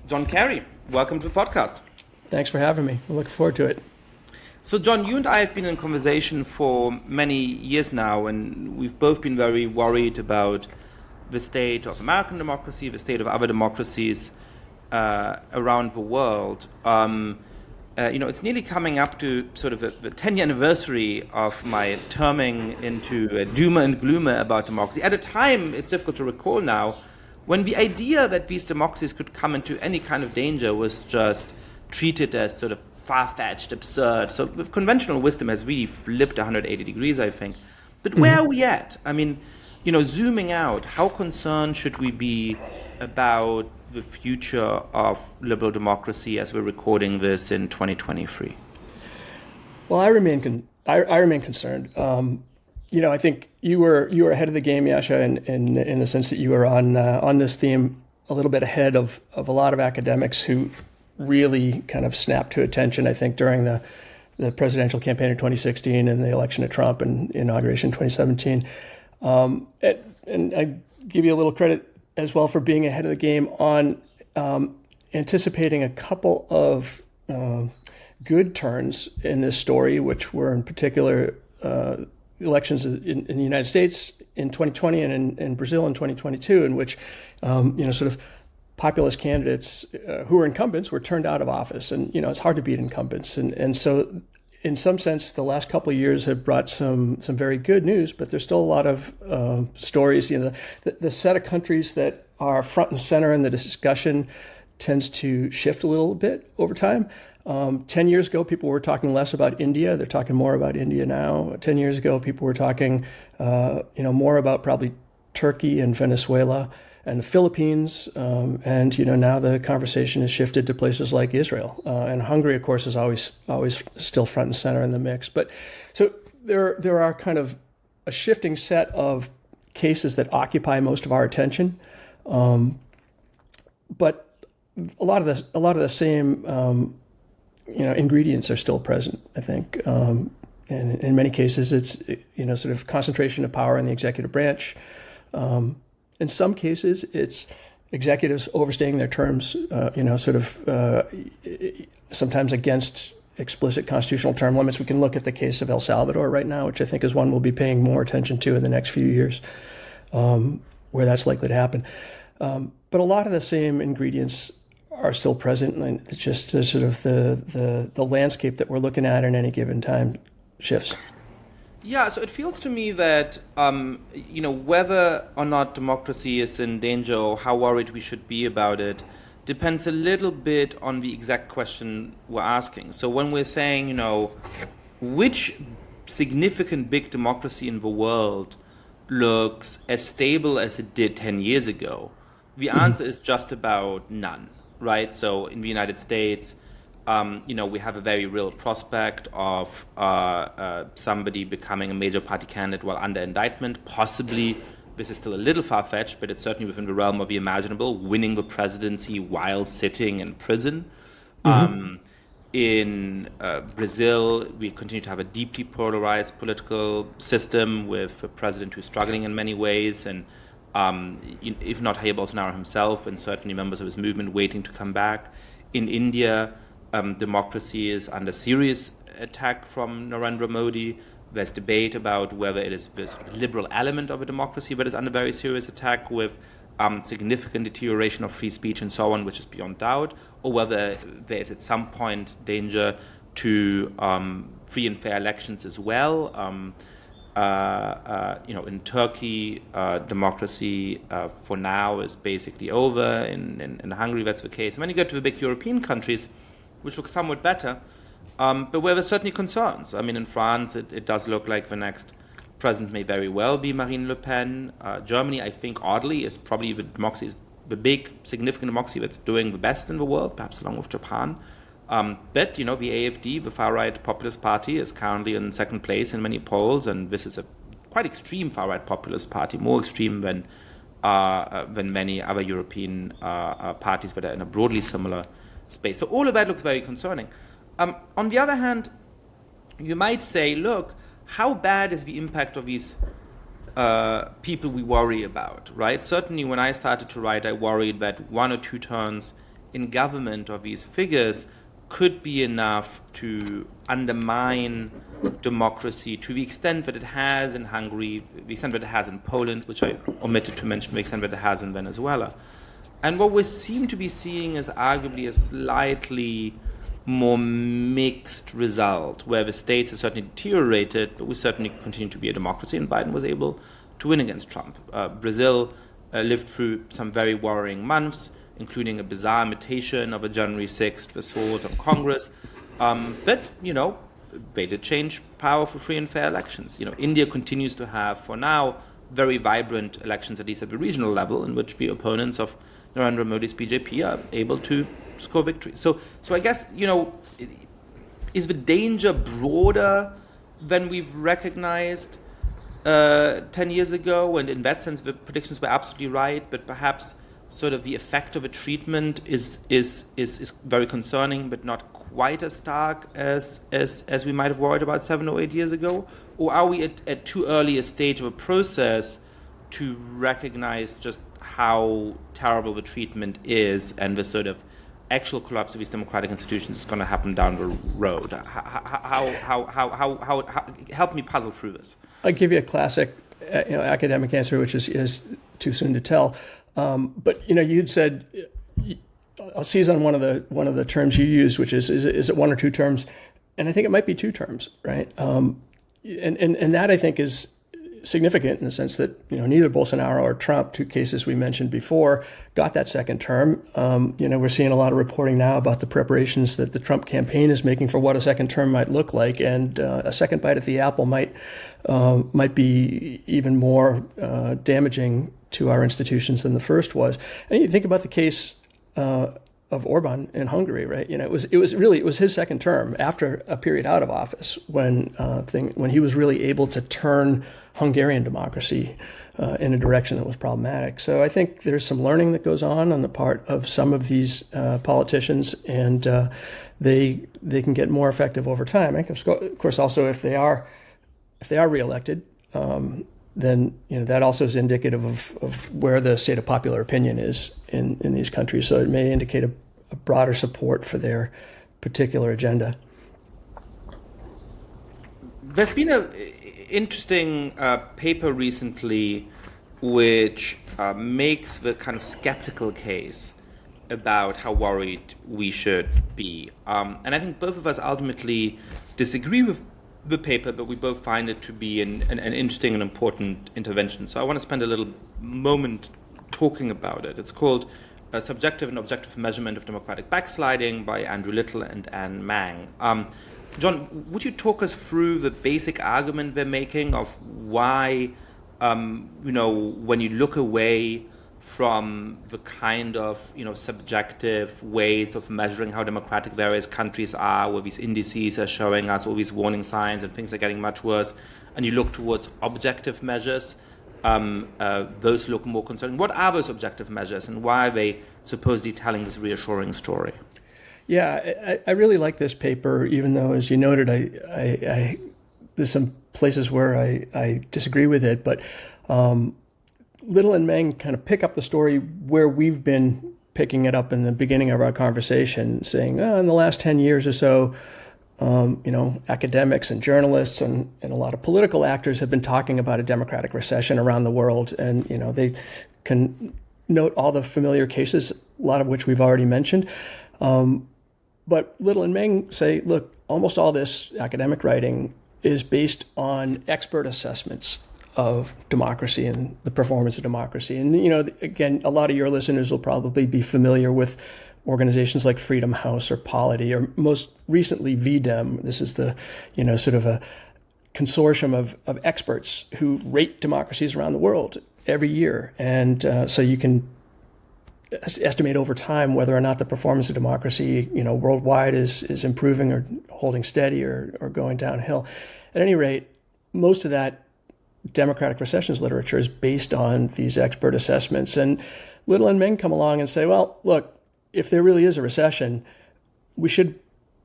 John Carey, welcome to the podcast. Thanks for having me. I look forward to it. So, John, you and I have been in conversation for many years now, and we've both been very worried about the state of American democracy, the state of other democracies around the world. It's nearly coming up to sort of the 10-year anniversary of my terming into a doomer and gloomer about democracy. At a time, it's difficult to recall now, when the idea that these democracies could come into any kind of danger was just treated as sort of far-fetched, absurd. So the conventional wisdom has really flipped 180 degrees, I think. But where are we at? I mean, zooming out, how concerned should we be about the future of liberal democracy as we're recording this in 2023? Well, I remain concerned. I think you were ahead of the game, Yascha, in the sense that you were on this theme a little bit ahead of a lot of academics who really kind of snapped to attention, I think, during the presidential campaign in 2016 and the election of Trump and inauguration in 2017. And I give you a little credit as well for being ahead of the game on anticipating a couple of good turns in this story, which were in particular elections in the United States in 2020 and in Brazil in 2022, in which sort of populist candidates who were incumbents were turned out of office, and it's hard to beat incumbents, and so in some sense the last couple of years have brought some very good news, but there's still a lot of stories. The set of countries that are front and center in the discussion tends to shift a little bit over time. 10 years ago, people were talking less about India. They're talking more about India now. 10 years ago, people were talking, more about probably Turkey and Venezuela and the Philippines. And now the conversation has shifted to places like Israel. And Hungary, of course, is always still front and center in the mix. But so there are kind of a shifting set of cases that occupy most of our attention. But a lot of the same ingredients are still present, I think. And in many cases, it's, sort of concentration of power in the executive branch. In some cases, it's executives overstaying their terms, sometimes against explicit constitutional term limits. We can look at the case of El Salvador right now, which I think is one we'll be paying more attention to in the next few years, where that's likely to happen. But a lot of the same ingredients are still present, and it's just sort of the landscape that we're looking at any given time shifts. Yeah, so it feels to me that, whether or not democracy is in danger or how worried we should be about it depends a little bit on the exact question we're asking. So when we're saying, which significant big democracy in the world looks as stable as it did 10 years ago, the answer is just about none, right? So in the United States, we have a very real prospect of somebody becoming a major party candidate while under indictment. Possibly, this is still a little far-fetched, but it's certainly within the realm of the imaginable, winning the presidency while sitting in prison. In Brazil, we continue to have a deeply polarized political system with a president who's struggling in many ways, and if not Jair Bolsonaro himself, and certainly members of his movement waiting to come back. In India, democracy is under serious attack from Narendra Modi. There's debate about whether it is this liberal element of a democracy, but it's under very serious attack with significant deterioration of free speech and so on, which is beyond doubt, or whether there is at some point danger to free and fair elections as well. In Turkey, democracy for now is basically over. In Hungary, that's the case. And when you get to the big European countries, which look somewhat better, but where there's certainly concerns. I mean, in France, it does look like the next president may very well be Marine Le Pen. Germany, I think, oddly, is probably the big, significant democracy that's doing the best in the world, perhaps along with Japan. But, the AfD, the far-right populist party, is currently in second place in many polls, and this is a quite extreme far-right populist party, more extreme than many other European parties that are in a broadly similar space. So all of that looks very concerning. On the other hand, you might say, look, how bad is the impact of these people we worry about, right? Certainly when I started to write, I worried that one or two turns in government of these figures could be enough to undermine democracy to the extent that it has in Hungary, the extent that it has in Poland, which I omitted to mention, the extent that it has in Venezuela. And what we seem to be seeing is arguably a slightly more mixed result, where the states have certainly deteriorated, but we certainly continue to be a democracy, and Biden was able to win against Trump. Brazil lived through some very worrying months, including a bizarre imitation of a January 6th assault on Congress. But, they did change power for free and fair elections. India continues to have, for now, very vibrant elections, at least at the regional level, in which the opponents of Narendra Modi's BJP are able to score victories. So I guess, is the danger broader than we've recognized 10 years ago? And in that sense, the predictions were absolutely right, but perhaps sort of the effect of a treatment is very concerning, but not quite as stark as we might have worried about 7 or 8 years ago? Or are we at too early a stage of a process to recognize just how terrible the treatment is, and the sort of actual collapse of these democratic institutions is going to happen down the road? How help me puzzle through this. I'll give you a classic academic answer, which is too soon to tell. But you'd said, I'll seize on one of the terms you used, which is it one or two terms? And I think it might be two terms, right? And that, I think, is significant in the sense that neither Bolsonaro or Trump, two cases we mentioned before, got that second term. We're seeing a lot of reporting now about the preparations that the Trump campaign is making for what a second term might look like, and a second bite at the apple might be even more damaging to our institutions than the first was. And you think about the case of Orban in Hungary, right? It was his second term after a period out of office when he was really able to turn Hungarian democracy in a direction that was problematic. So I think there's some learning that goes on the part of some of these politicians, and they can get more effective over time. Of course, also if they are reelected, then that also is indicative of where the state of popular opinion is in these countries. So it may indicate a broader support for their particular agenda. There's been an interesting paper recently which makes the kind of skeptical case about how worried we should be. And I think both of us ultimately disagree with the paper, but we both find it to be an interesting and important intervention. So I want to spend a little moment talking about it. It's called Subjective and Objective Measurement of Democratic Backsliding by Andrew Little and Anne Mang. John, would you talk us through the basic argument they're making of why, when you look away from the kind of subjective ways of measuring how democratic various countries are, where these indices are showing us all these warning signs and things are getting much worse, and you look towards objective measures, those look more concerning. What are those objective measures, and why are they supposedly telling this reassuring story? Yeah, I really like this paper, even though, as you noted, I there's some places where I disagree with it, but Little and Meng kind of pick up the story where we've been picking it up in the beginning of our conversation, saying, in the last 10 years or so, academics and journalists and a lot of political actors have been talking about a democratic recession around the world. And, they can note all the familiar cases, a lot of which we've already mentioned. But Little and Meng say, look, almost all this academic writing is based on expert assessments of democracy and the performance of democracy. And, again, a lot of your listeners will probably be familiar with organizations like Freedom House or Polity, or most recently VDEM. This is the, sort of a consortium of experts who rate democracies around the world every year. And so you can estimate over time whether or not the performance of democracy, worldwide is improving or holding steady or going downhill. At any rate, most of that democratic recessions literature is based on these expert assessments. And Little and Meng come along and say, well, look, if there really is a recession, we should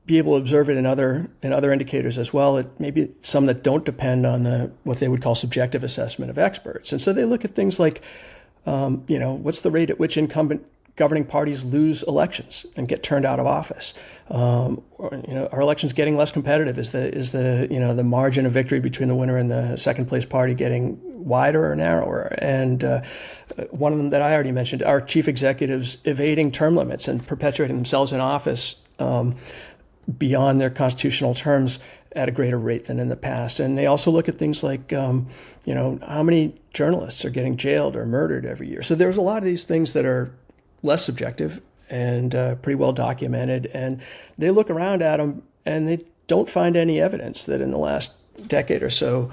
be able to observe it in other indicators as well. Maybe some that don't depend on what they would call subjective assessment of experts. And so they look at things like, what's the rate at which incumbent governing parties lose elections and get turned out of office. Are elections getting less competitive? Is the margin of victory between the winner and the second place party getting wider or narrower? And one of them that I already mentioned, are chief executives evading term limits and perpetuating themselves in office beyond their constitutional terms at a greater rate than in the past? And they also look at things like, how many journalists are getting jailed or murdered every year. So there's a lot of these things that are less subjective and pretty well documented. And they look around at them and they don't find any evidence that in the last decade or so,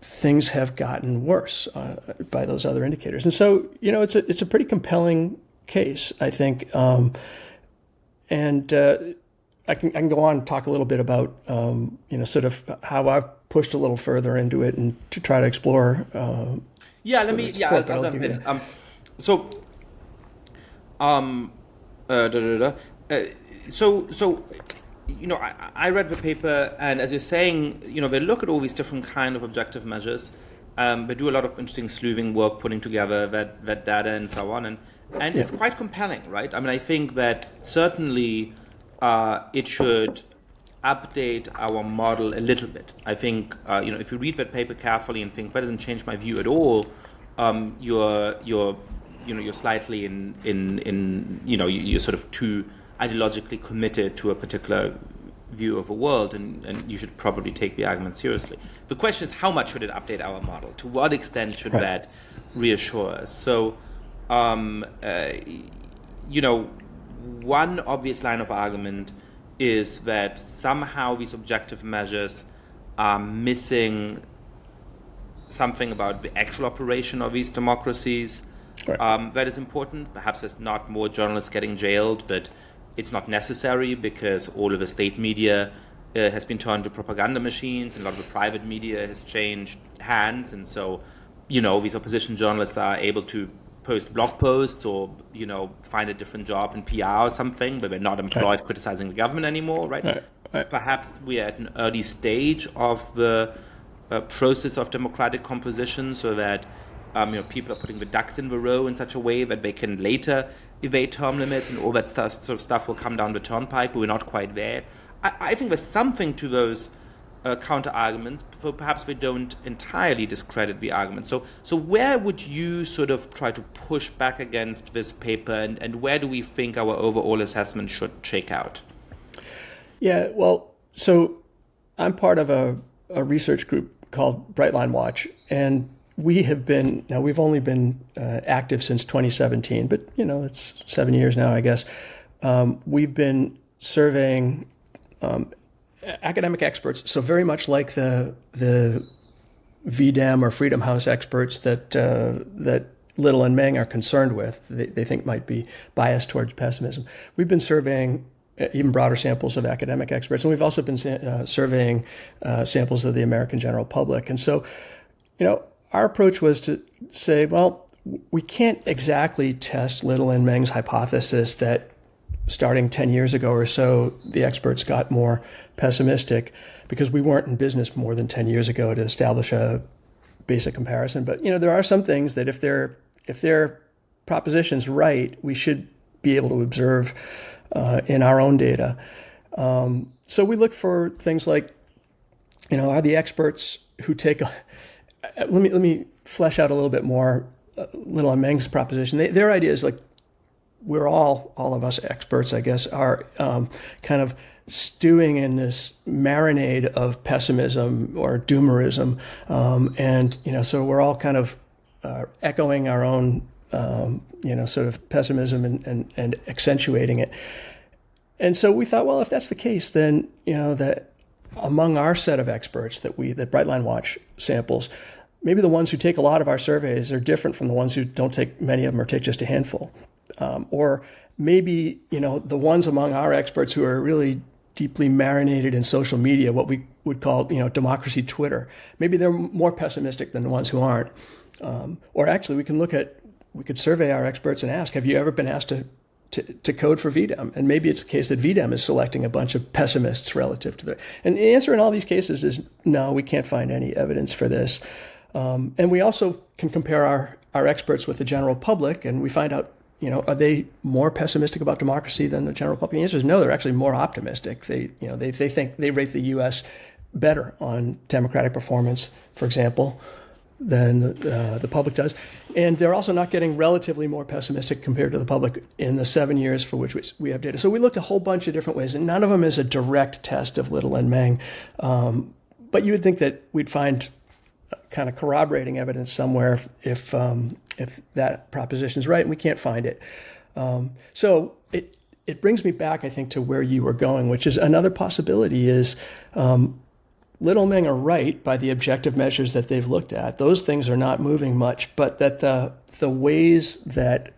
things have gotten worse by those other indicators. And so, it's a pretty compelling case, I think. I can go on and talk a little bit about, sort of how I've pushed a little further into it and to try to explore. I'll jump in. I read the paper, and as you're saying, they look at all these different kind of objective measures. They do a lot of interesting sleuthing work, putting together that data and so on, and it's quite compelling, right? I mean, I think that certainly it should update our model a little bit. I think if you read that paper carefully and think that doesn't change my view at all, you're slightly you're sort of too ideologically committed to a particular view of the world, and you should probably take the argument seriously. The question is, how much should it update our model? To what extent should that reassure us? So, one obvious line of argument is that somehow these objective measures are missing something about the actual operation of these democracies. Right. That is important. Perhaps there's not more journalists getting jailed, but it's not necessary because all of the state media has been turned to propaganda machines, and a lot of the private media has changed hands. And so, these opposition journalists are able to post blog posts or, find a different job in PR or something, but they're not employed criticizing the government anymore, right? Right. Perhaps we are at an early stage of the process of democratic composition, so that people are putting the ducks in the row in such a way that they can later evade term limits, and all that sort of stuff will come down the turnpike, but we're not quite there. I think there's something to those counter arguments, but perhaps they don't entirely discredit the argument. So where would you sort of try to push back against this paper, and where do we think our overall assessment should shake out? Yeah, well, so I'm part of a research group called Brightline Watch, and we've only been active since 2017, but it's 7 years now, I guess. We've been surveying academic experts, so very much like the VDEM or Freedom House experts that Little and Mounk are concerned with. They think might be biased towards pessimism. We've been surveying even broader samples of academic experts, and we've also been surveying samples of the American general public. And so, our approach was to say, well, we can't exactly test Little and Meng's hypothesis that starting 10 years ago or so, the experts got more pessimistic, because we weren't in business more than 10 years ago to establish a basic comparison. But, there are some things that if their proposition's right, we should be able to observe in our own data. So we look for things like, are the experts who take let me flesh out a little bit more Little and Meng's proposition. Their idea is like, we're all of us experts, I guess, are kind of stewing in this marinade of pessimism or doomerism, and so we're all kind of echoing our own sort of pessimism and accentuating it. And so we thought, well, if that's the case, then that among our set of experts that Brightline Watch samples, maybe the ones who take a lot of our surveys are different from the ones who don't take many of them or take just a handful. Or maybe, the ones among our experts who are really deeply marinated in social media, what we would call, democracy Twitter, maybe they're more pessimistic than the ones who aren't. Or actually, we could survey our experts and ask, have you ever been asked to code for VDEM? And maybe it's the case that VDEM is selecting a bunch of pessimists relative to and the answer in all these cases is no, we can't find any evidence for this. And we also can compare our experts with the general public, and we find out are they more pessimistic about democracy than the general public? The answer is no. They're actually more optimistic. They think they rate the U.S. better on democratic performance, for example, than the public does. And they're also not getting relatively more pessimistic compared to the public in the 7 years for which we have data. So we looked a whole bunch of different ways, and none of them is a direct test of Little and Meng. But you would think that we'd find kind of corroborating evidence somewhere if that proposition is right, and we can't find it. So it brings me back, I think, to where you were going, which is another possibility is Little and Meng are right by the objective measures that they've looked at. Those things are not moving much, but that the ways that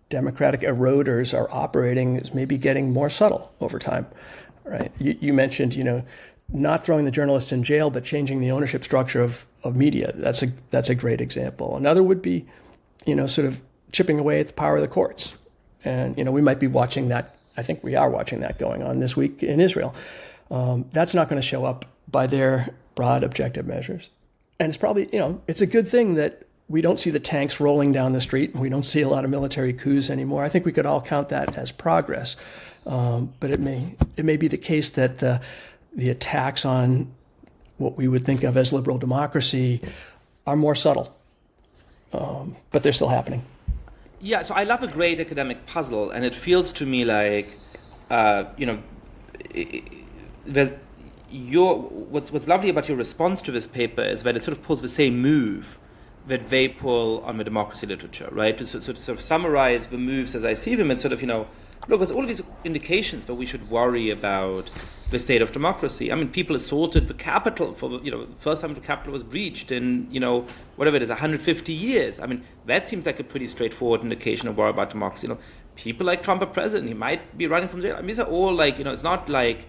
democratic eroders are operating is maybe getting more subtle over time. Right? You mentioned, not throwing the journalists in jail, but changing the ownership structure of media. That's a great example. Another would be, sort of chipping away at the power of the courts. And, we might be watching that. I think we are watching that going on this week in Israel. That's not going to show up by their broad objective measures. And it's probably, it's a good thing that we don't see the tanks rolling down the street and we don't see a lot of military coups anymore. I think we could all count that as progress. But it may be the case that the attacks on what we would think of as liberal democracy are more subtle, but they're still happening. Yeah, so I love a great academic puzzle, and it feels to me like, what's lovely about your response to this paper is that it sort of pulls the same move that they pull on the democracy literature, right? To sort of summarize the moves as I see them and sort of, look, there's all of these indications that we should worry about the state of democracy. I mean, people assaulted the Capitol for, first time the Capitol was breached in, whatever it is, 150 years. I mean, that seems like a pretty straightforward indication of worry about democracy. People like Trump are president, he might be running from jail. I mean, these are all like, it's not like,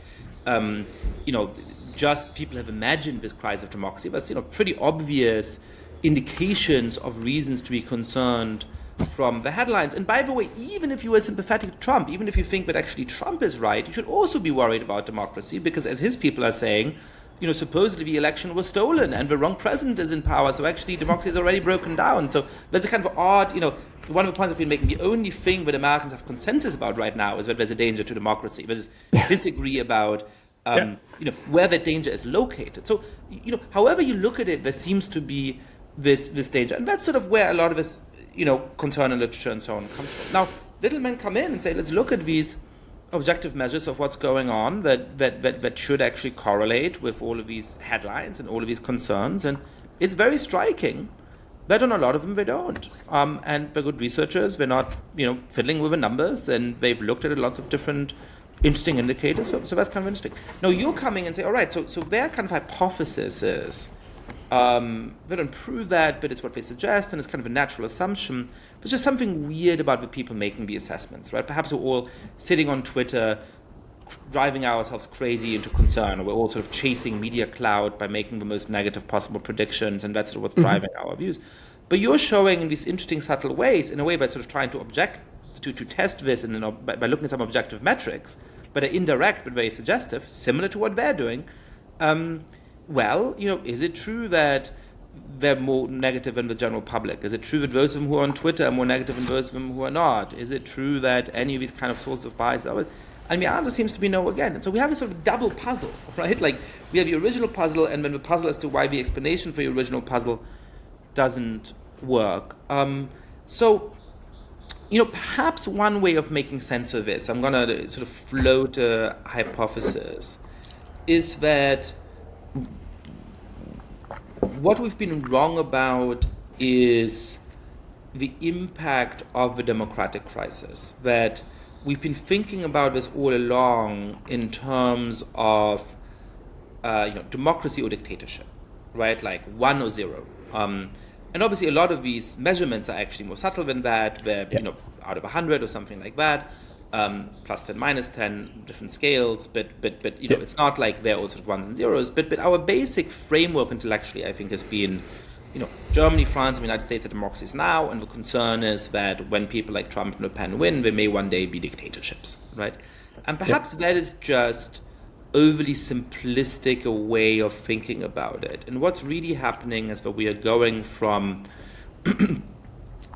just people have imagined this crisis of democracy. But, pretty obvious indications of reasons to be concerned from the headlines. And by the way, even if you were sympathetic to Trump, even if you think that actually Trump is right, you should also be worried about democracy because, as his people are saying, supposedly the election was stolen and the wrong president is in power, so actually democracy is already broken down. So that's a kind of odd, one of the points I've been making, the only thing that Americans have consensus about right now is that there's a danger to democracy. There's disagree about where that danger is located. So, however you look at it, there seems to be this danger. And that's sort of where a lot of this, concern in literature and so on comes from. Now, Little Men come in and say, let's look at these objective measures of what's going on that should actually correlate with all of these headlines and all of these concerns. And it's very striking that on a lot of them they don't. And they're good researchers. They're not, fiddling with the numbers, and they've looked at lots of different interesting indicators. So that's kind of interesting. Now you're coming and say, all right, so their kind of hypothesis is, they don't prove that, but it's what they suggest, and it's kind of a natural assumption. There's just something weird about the people making the assessments, right? Perhaps we're all sitting on Twitter, driving ourselves crazy into concern, or we're all sort of chasing media cloud by making the most negative possible predictions, and that's sort of what's driving our views. But you're showing in these interesting, subtle ways, in a way by sort of trying to to test this, and by looking at some objective metrics, but are indirect but very suggestive, similar to what they're doing. Is it true that they're more negative than the general public? Is it true that those of them who are on Twitter are more negative than those of them who are not? Is it true that any of these kind of sources of bias are? And the answer seems to be no again. And so we have a sort of double puzzle, right? Like we have the original puzzle, and then the puzzle as to why the explanation for the original puzzle doesn't work. Perhaps one way of making sense of this, I'm going to sort of float a hypothesis, is that what we've been wrong about is the impact of the democratic crisis. That we've been thinking about this all along in terms of democracy or dictatorship, right? Like 1 or 0. And obviously a lot of these measurements are actually more subtle than that. They're out of 100 or something like that. Plus 10, minus 10, different scales, but it's not like they're all sort of ones and zeros. But our basic framework intellectually, I think, has been, Germany, France, and the United States are democracies now, and the concern is that when people like Trump and Le Pen win, they may one day be dictatorships, right? And perhaps that is just overly simplistic a way of thinking about it. And what's really happening is that we are going from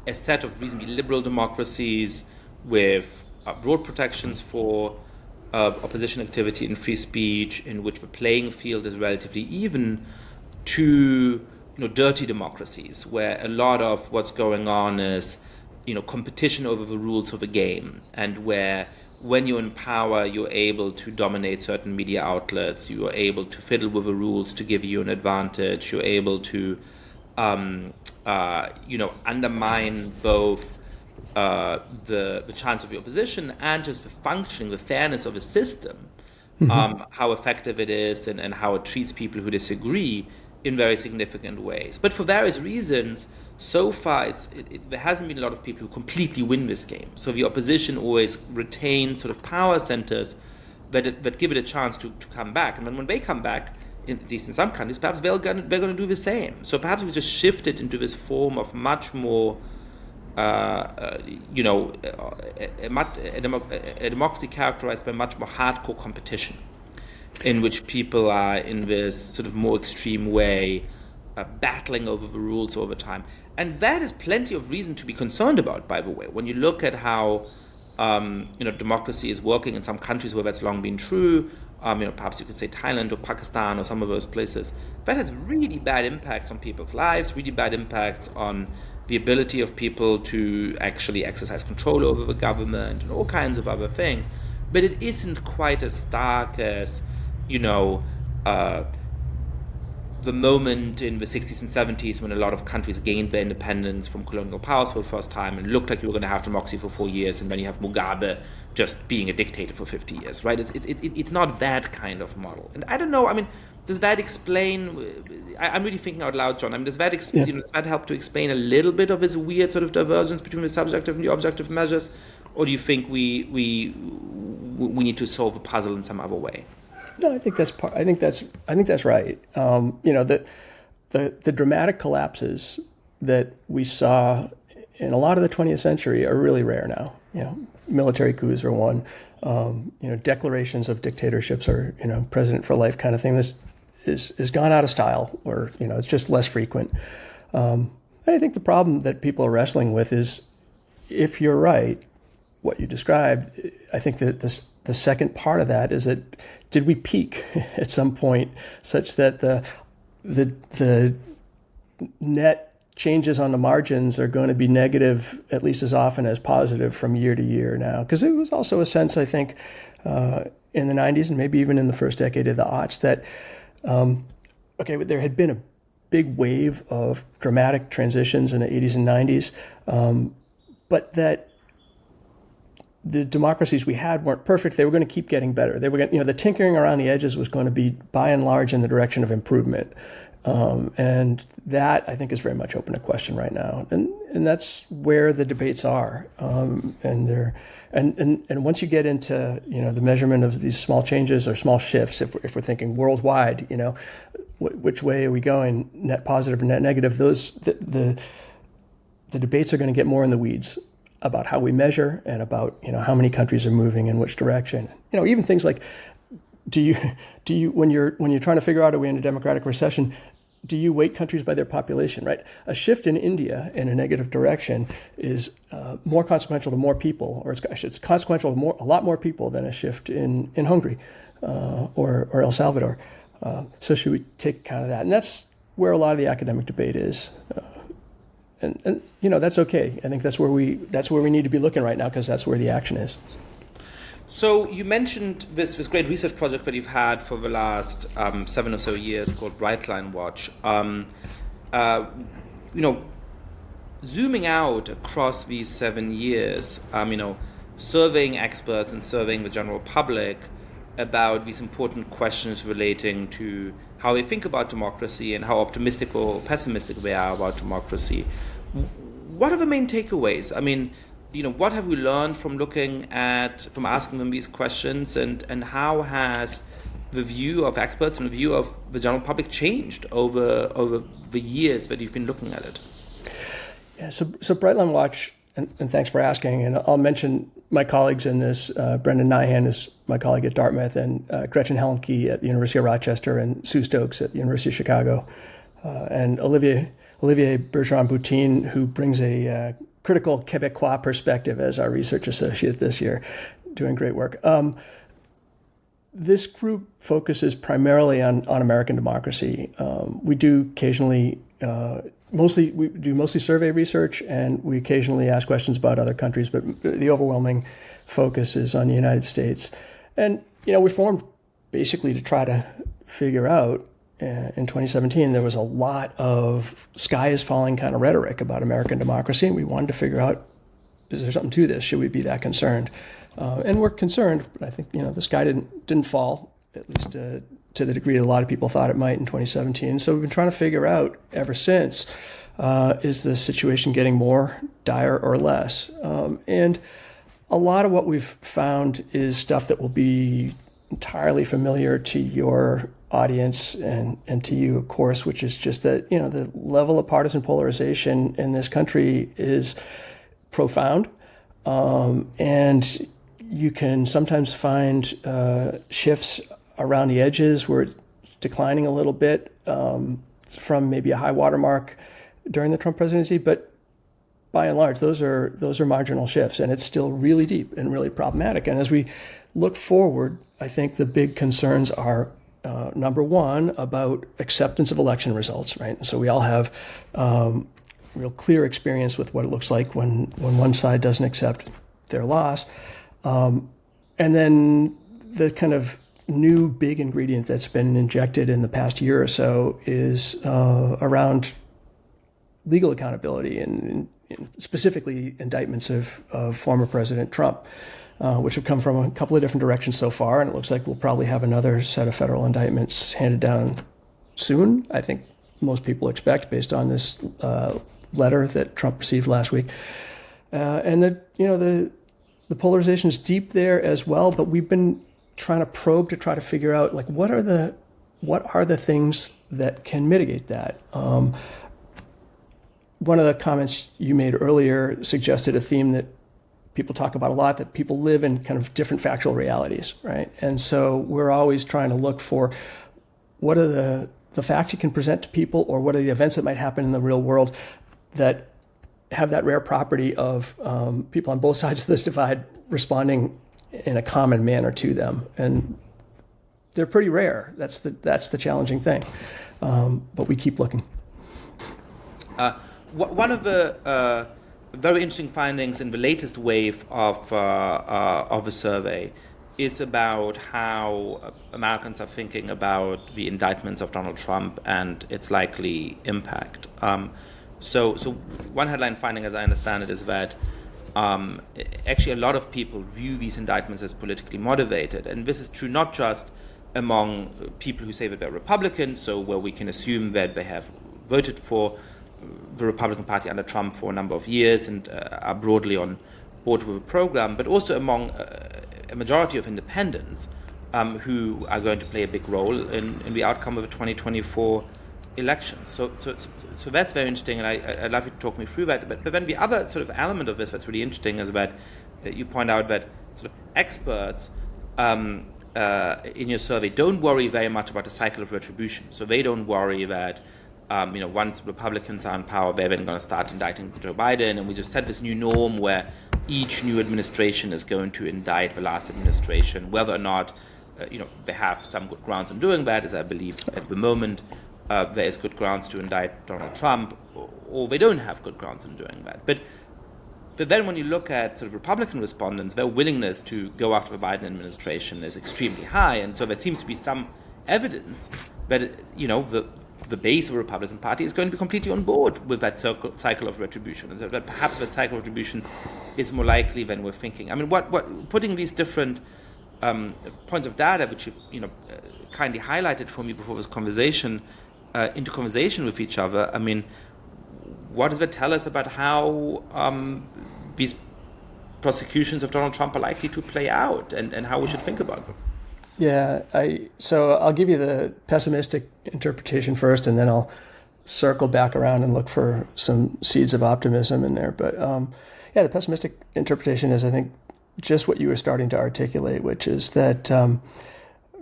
a set of reasonably liberal democracies with broad protections for opposition activity and free speech, in which the playing field is relatively even, to dirty democracies where a lot of what's going on is competition over the rules of the game, and where when you're in power you're able to dominate certain media outlets, you are able to fiddle with the rules to give you an advantage, you're able to undermine both the chance of the opposition and just the functioning, the fairness of a system, how effective it is and how it treats people who disagree in very significant ways. But for various reasons, so far there hasn't been a lot of people who completely win this game. So the opposition always retains sort of power centers that give it a chance to come back. And then when they come back, at least in some countries, perhaps they're going to do the same. So perhaps we just shifted into this form of much more a democracy characterized by much more hardcore competition, in which people are in this sort of more extreme way battling over the rules over time. And that is plenty of reason to be concerned about, by the way. When you look at how democracy is working in some countries where that's long been true, perhaps you could say Thailand or Pakistan or some of those places, that has really bad impacts on people's lives, really bad impacts on the ability of people to actually exercise control over the government and all kinds of other things. But it isn't quite as stark as, the moment in the 60s and 70s when a lot of countries gained their independence from colonial powers for the first time and looked like you were going to have democracy for 4 years, and then you have Mugabe just being a dictator for 50 years, right? It's not that kind of model. And I don't know, does that explain, I'm really thinking out loud, John, does that does that help to explain a little bit of this weird sort of divergence between the subjective and the objective measures? Or do you think we need to solve the puzzle in some other way? No, I think that's right. The dramatic collapses that we saw in a lot of the 20th century are really rare now. Military coups are one. Declarations of dictatorships are president for life kind of thing. This is gone out of style, or it's just less frequent. And I think the problem that people are wrestling with is, if you're right, what you described, I think that the second part of that is that, did we peak at some point such that the net changes on the margins are going to be negative at least as often as positive from year to year now? Because it was also a sense, I think, in the 90s and maybe even in the first decade of the aughts that, there had been a big wave of dramatic transitions in the 80s and 90s, but that the democracies we had weren't perfect. They were going to keep getting better. They were going, the tinkering around the edges was going to be, by and large, in the direction of improvement. And that, I think, is very much open to question right now. And that's where the debates are. And once you get into, the measurement of these small changes or small shifts, if we're thinking worldwide, which way are we going, net positive or net negative, the debates are going to get more in the weeds about how we measure and about how many countries are moving in which direction. Even things like, do you when you're trying to figure out, are we in a democratic recession, do you weight countries by their population, right? A shift in India in a negative direction is more consequential to more people, or it's consequential to a lot more people than a shift in Hungary or El Salvador. So should we take account of that? And that's where a lot of the academic debate is. And that's okay. I think that's where we need to be looking right now, because that's where the action is. So you mentioned this great research project that you've had for the last 7 or so years called Brightline Watch. Zooming out across these 7 years, surveying experts and surveying the general public about these important questions relating to how they think about democracy and how optimistic or pessimistic they are about democracy. What are the main takeaways? What have we learned from asking them these questions, and how has the view of experts and the view of the general public changed over the years that you've been looking at it? Yeah, so Brightline Watch, and thanks for asking, and I'll mention my colleagues in this. Brendan Nyhan is my colleague at Dartmouth, and Gretchen Helmke at the University of Rochester, and Sue Stokes at the University of Chicago, and Olivier Bergeron-Boutin, who brings a critical Quebecois perspective as our research associate this year, doing great work. This group focuses primarily on American democracy. We do occasionally, mostly survey research, and we occasionally ask questions about other countries, but the overwhelming focus is on the United States. And, we formed basically to try to figure out, in 2017, there was a lot of sky is falling kind of rhetoric about American democracy, and we wanted to figure out, is there something to this? Should we be that concerned? And we're concerned, but I think the sky didn't fall, at least to the degree that a lot of people thought it might in 2017. So we've been trying to figure out ever since, is the situation getting more dire or less? And a lot of what we've found is stuff that will be entirely familiar to your audience and to you, of course, which is just that, the level of partisan polarization in this country is profound. And you can sometimes find shifts around the edges where it's declining a little bit from maybe a high watermark during the Trump presidency, but by and large, those are marginal shifts, and it's still really deep and really problematic. And as we look forward, I think the big concerns are number one, about acceptance of election results, right? So we all have real clear experience with what it looks like when one side doesn't accept their loss. And then the kind of new big ingredient that's been injected in the past year or so is around legal accountability and specifically indictments of former President Trump, which have come from a couple of different directions so far. And it looks like we'll probably have another set of federal indictments handed down soon. I think most people expect, based on this letter that Trump received last week. And the polarization is deep there as well, but we've been trying to probe to try to figure out, like, what are the things that can mitigate that. One of the comments you made earlier suggested a theme that people talk about a lot, that people live in kind of different factual realities, right? And so we're always trying to look for what are the facts you can present to people, or what are the events that might happen in the real world that have that rare property of people on both sides of this divide responding in a common manner to them. And they're pretty rare. That's the challenging thing. But we keep looking. One of the very interesting findings in the latest wave of a survey is about how Americans are thinking about the indictments of Donald Trump and its likely impact. So one headline finding, as I understand it, is that actually a lot of people view these indictments as politically motivated. And this is true not just among people who say that they're Republicans, so where we can assume that they have voted for the Republican Party under Trump for a number of years and are broadly on board with the program, but also among a majority of independents who are going to play a big role in the outcome of the 2024 elections. So that's very interesting, and I'd love you to talk me through that. But then the other sort of element of this that's really interesting is that you point out that sort of experts in your survey don't worry very much about the cycle of retribution. So they don't worry that once Republicans are in power, they're then going to start indicting Joe Biden, and we just set this new norm where each new administration is going to indict the last administration, whether or not they have some good grounds in doing that, as I believe at the moment there is good grounds to indict Donald Trump, or they don't have good grounds in doing that. But then when you look at sort of Republican respondents, their willingness to go after the Biden administration is extremely high, and so there seems to be some evidence that the base of the Republican Party is going to be completely on board with that cycle of retribution, and so that perhaps that cycle of retribution is more likely than we're thinking. I mean, what putting these different points of data, which you've kindly highlighted for me before this conversation, into conversation with each other. I mean, what does that tell us about how these prosecutions of Donald Trump are likely to play out, and how we should think about them? Yeah, so I'll give you the pessimistic interpretation first, and then I'll circle back around and look for some seeds of optimism in there. But the pessimistic interpretation is, I think, just what you were starting to articulate, which is that,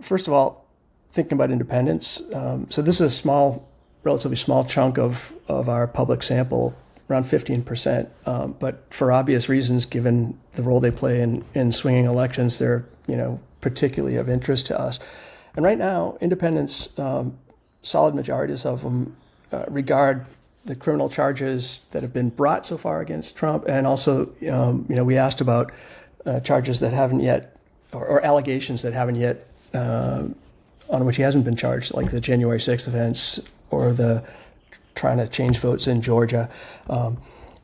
first of all, thinking about independence. So this is a relatively small chunk of our public sample, around 15%. But for obvious reasons, given the role they play in swinging elections, they're particularly of interest to us. And right now, independents, solid majorities of them, regard the criminal charges that have been brought so far against Trump, and also, we asked about charges that haven't yet, or allegations that haven't yet, on which he hasn't been charged, like the January 6th events or the trying to change votes in Georgia.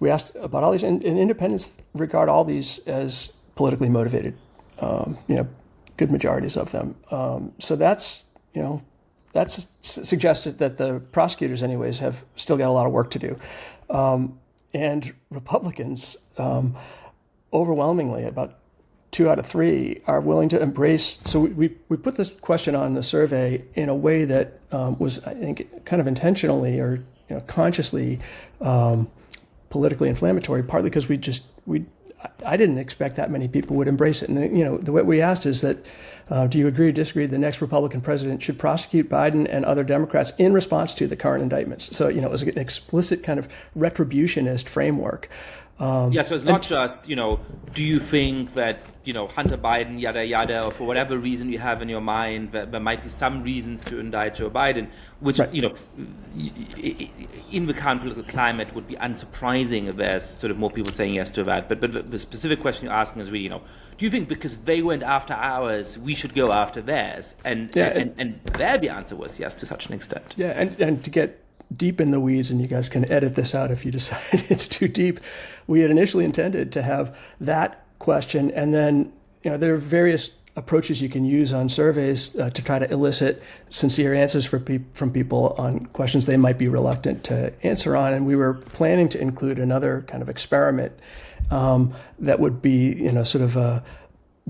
We asked about all these, and independents regard all these as politically motivated, good majorities of them. So that's suggested that the prosecutors, anyways, have still got a lot of work to do. And Republicans, overwhelmingly, about 2 out of 3, are willing to embrace. So we put this question on the survey in a way that was, I think, kind of intentionally or consciously politically inflammatory, partly because I didn't expect that many people would embrace it. And, the way we asked is that, do you agree or disagree the next Republican president should prosecute Biden and other Democrats in response to the current indictments? So, it was an explicit kind of retributionist framework. So it's not just, do you think that, Hunter Biden, yada, yada, or for whatever reason you have in your mind, that there might be some reasons to indict Joe Biden, which, right. In the current political climate would be unsurprising if there's sort of more people saying yes to that. But the specific question you're asking is really, do you think because they went after ours, we should go after theirs? And there the answer was yes to such an extent. Yeah, and to get deep in the weeds, and you guys can edit this out if you decide it's too deep, we had initially intended to have that question, and then there are various approaches you can use on surveys to try to elicit sincere answers from people on questions they might be reluctant to answer on. And we were planning to include another kind of experiment that would be,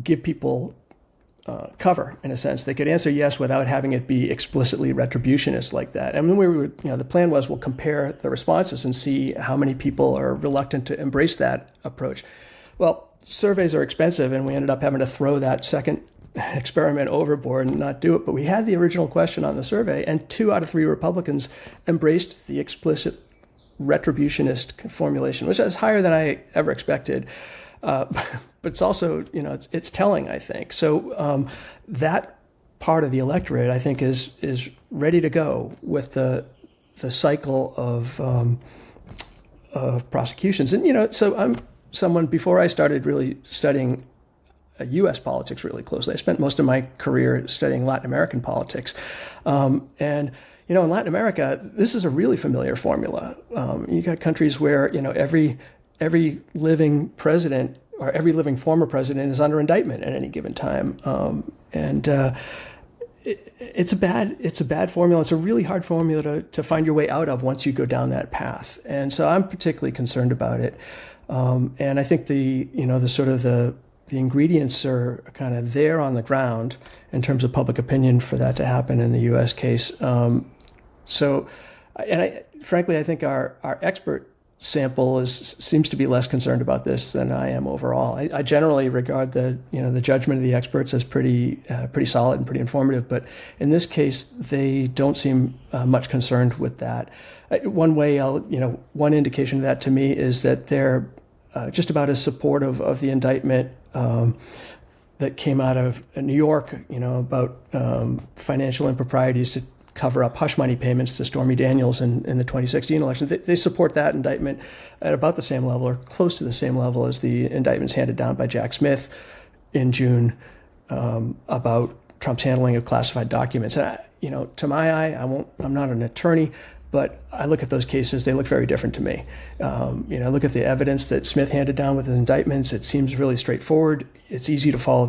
give people cover, in a sense. They could answer yes without having it be explicitly retributionist like that. And then the plan was we'll compare the responses and see how many people are reluctant to embrace that approach. Well, surveys are expensive, and we ended up having to throw that second experiment overboard and not do it. But we had the original question on the survey, and 2 out of 3 Republicans embraced the explicit retributionist formulation, which is higher than I ever expected. But it's also, it's telling, I think. So that part of the electorate, I think, is ready to go with the cycle of prosecutions. And, so I'm someone, before I started really studying U.S. politics really closely, I spent most of my career studying Latin American politics. And, in Latin America, this is a really familiar formula. You got countries where, every living president or every living former president is under indictment at any given time. It's a bad formula. It's a really hard formula to find your way out of once you go down that path. And so I'm particularly concerned about it. And I think the ingredients are kind of there on the ground in terms of public opinion for that to happen in the U.S. case. Frankly, I think our expert sample seems to be less concerned about this than I am overall. I generally regard the judgment of the experts as pretty solid and pretty informative, but in this case, they don't seem much concerned with that. One indication of that to me is that they're just about as supportive of the indictment that came out of New York, about financial improprieties to cover up hush money payments to Stormy Daniels in the 2016 election. They support that indictment at about the same level or close to the same level as the indictments handed down by Jack Smith in June about Trump's handling of classified documents. And to my eye, I'm not an attorney, but I look at those cases, they look very different to me. Look at the evidence that Smith handed down with the indictments. It seems really straightforward. It's easy to follow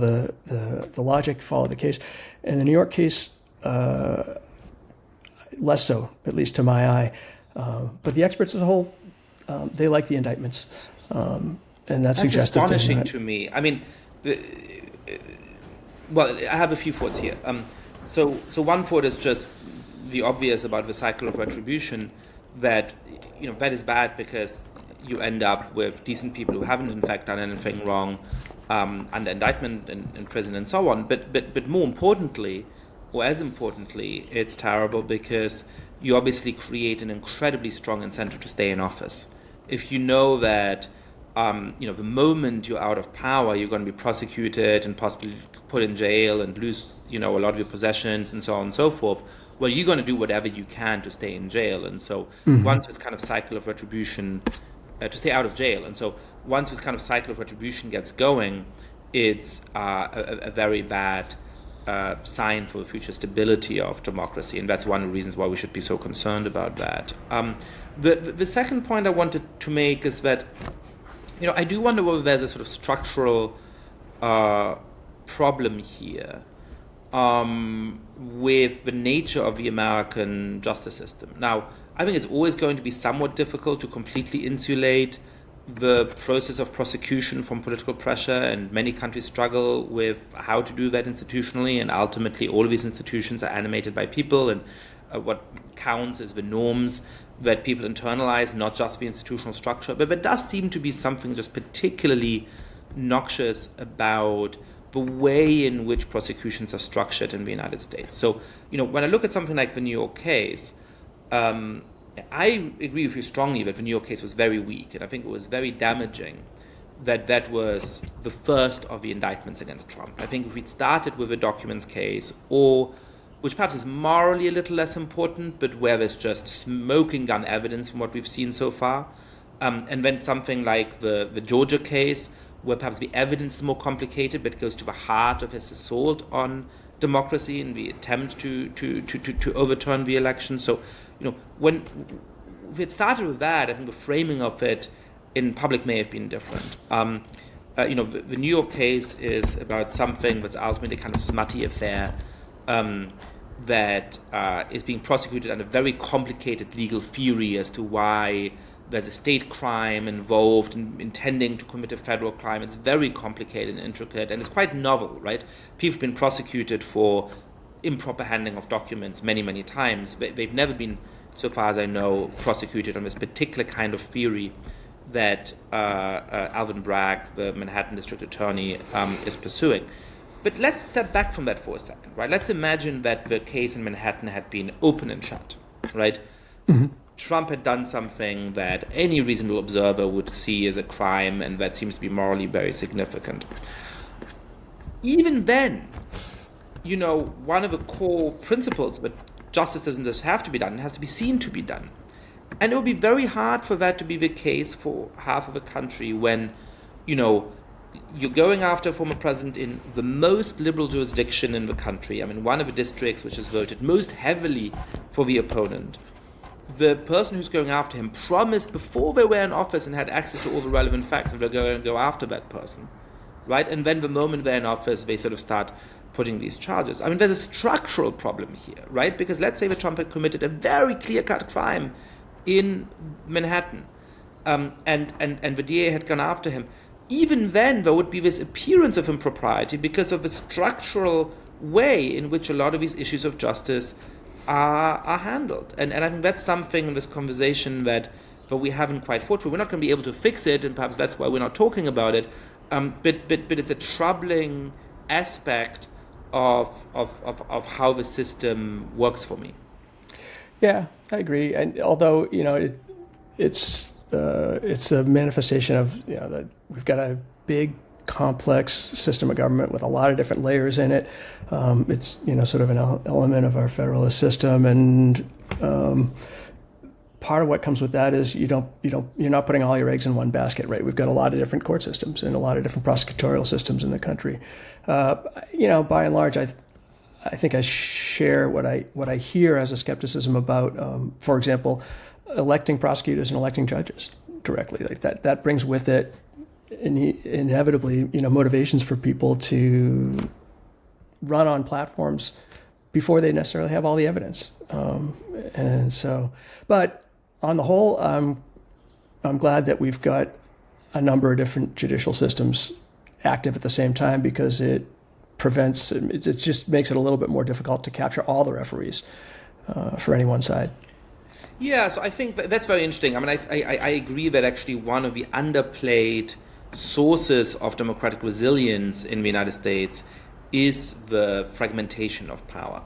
the logic, follow the case. And the New York case, less so, at least to my eye. But the experts as a whole, they like the indictments. And that suggests astonishing to me. I mean, well, I have a few thoughts here. So one thought is just the obvious about the cycle of retribution, that that is bad because you end up with decent people who haven't in fact done anything wrong under indictment in prison and so on. But more importantly, or as importantly, it's terrible because you obviously create an incredibly strong incentive to stay in office. if you know that the moment you're out of power, you're going to be prosecuted and possibly put in jail and lose, a lot of your possessions and so on and so forth, well, you're going to do whatever you can to stay in jail. And so once this kind of cycle of retribution, to stay out of jail. And so once this kind of cycle of retribution gets going, it's a very bad sign for the future stability of democracy. And that's one of the reasons why we should be so concerned about that. The second point I wanted to make is that, I do wonder whether there's a sort of structural problem here with the nature of the American justice system. Now, I think it's always going to be somewhat difficult to completely insulate the process of prosecution from political pressure, and many countries struggle with how to do that institutionally, and ultimately all of these institutions are animated by people, and what counts is the norms that people internalize, not just the institutional structure. But there does seem to be something just particularly noxious about the way in which prosecutions are structured in the United States. So, when I look at something like the New York case, I agree with you strongly that the New York case was very weak, and I think it was very damaging that was the first of the indictments against Trump. I think if we'd started with a documents case, or which perhaps is morally a little less important, but where there's just smoking gun evidence from what we've seen so far, and then something like the Georgia case, where perhaps the evidence is more complicated, but goes to the heart of his assault on democracy and the attempt to overturn the election. So, when we had started with that, I think the framing of it in public may have been different. The New York case is about something that's ultimately a kind of smutty affair that is being prosecuted under very complicated legal theory as to why there's a state crime involved in intending to commit a federal crime. It's very complicated and intricate, and it's quite novel, right? People have been prosecuted for improper handling of documents many, many times. They've never been, so far as I know, prosecuted on this particular kind of theory that Alvin Bragg, the Manhattan District Attorney, is pursuing. But let's step back from that for a second, right? Let's imagine that the case in Manhattan had been open and shut, right? Mm-hmm. Trump had done something that any reasonable observer would see as a crime, and that seems to be morally very significant. Even then, one of the core principles that justice doesn't just have to be done, it has to be seen to be done. And it would be very hard for that to be the case for half of the country when, you're going after a former president in the most liberal jurisdiction in the country. I mean, one of the districts which has voted most heavily for the opponent. The person who's going after him promised before they were in office and had access to all the relevant facts that they're going to go after that person, right? And then the moment they're in office, they sort of start putting these charges. I mean, there's a structural problem here, right? Because let's say that Trump had committed a very clear-cut crime in Manhattan, and the DA had gone after him. Even then, there would be this appearance of impropriety because of the structural way in which a lot of these issues of justice are handled. And I think that's something in this conversation that we haven't quite fought through. We're not going to be able to fix it, and perhaps that's why we're not talking about it. But it's a troubling aspect of how the system works for me. Yeah, I agree. And although it's a manifestation of that we've got a big, complex system of government with a lot of different layers in it. It's sort of an element of our federalist system, and part of what comes with that is you're not putting all your eggs in one basket, right? We've got a lot of different court systems and a lot of different prosecutorial systems in the country. By and large, I think I share what I hear as a skepticism about, for example, electing prosecutors and electing judges directly. Like that brings with it inevitably, motivations for people to run on platforms before they necessarily have all the evidence. And so, but on the whole, I'm glad that we've got a number of different judicial systems active at the same time, because it just makes it a little bit more difficult to capture all the referees for any one side. Yeah, so I think that's very interesting. I mean, I agree that actually one of the underplayed sources of democratic resilience in the United States is the fragmentation of power.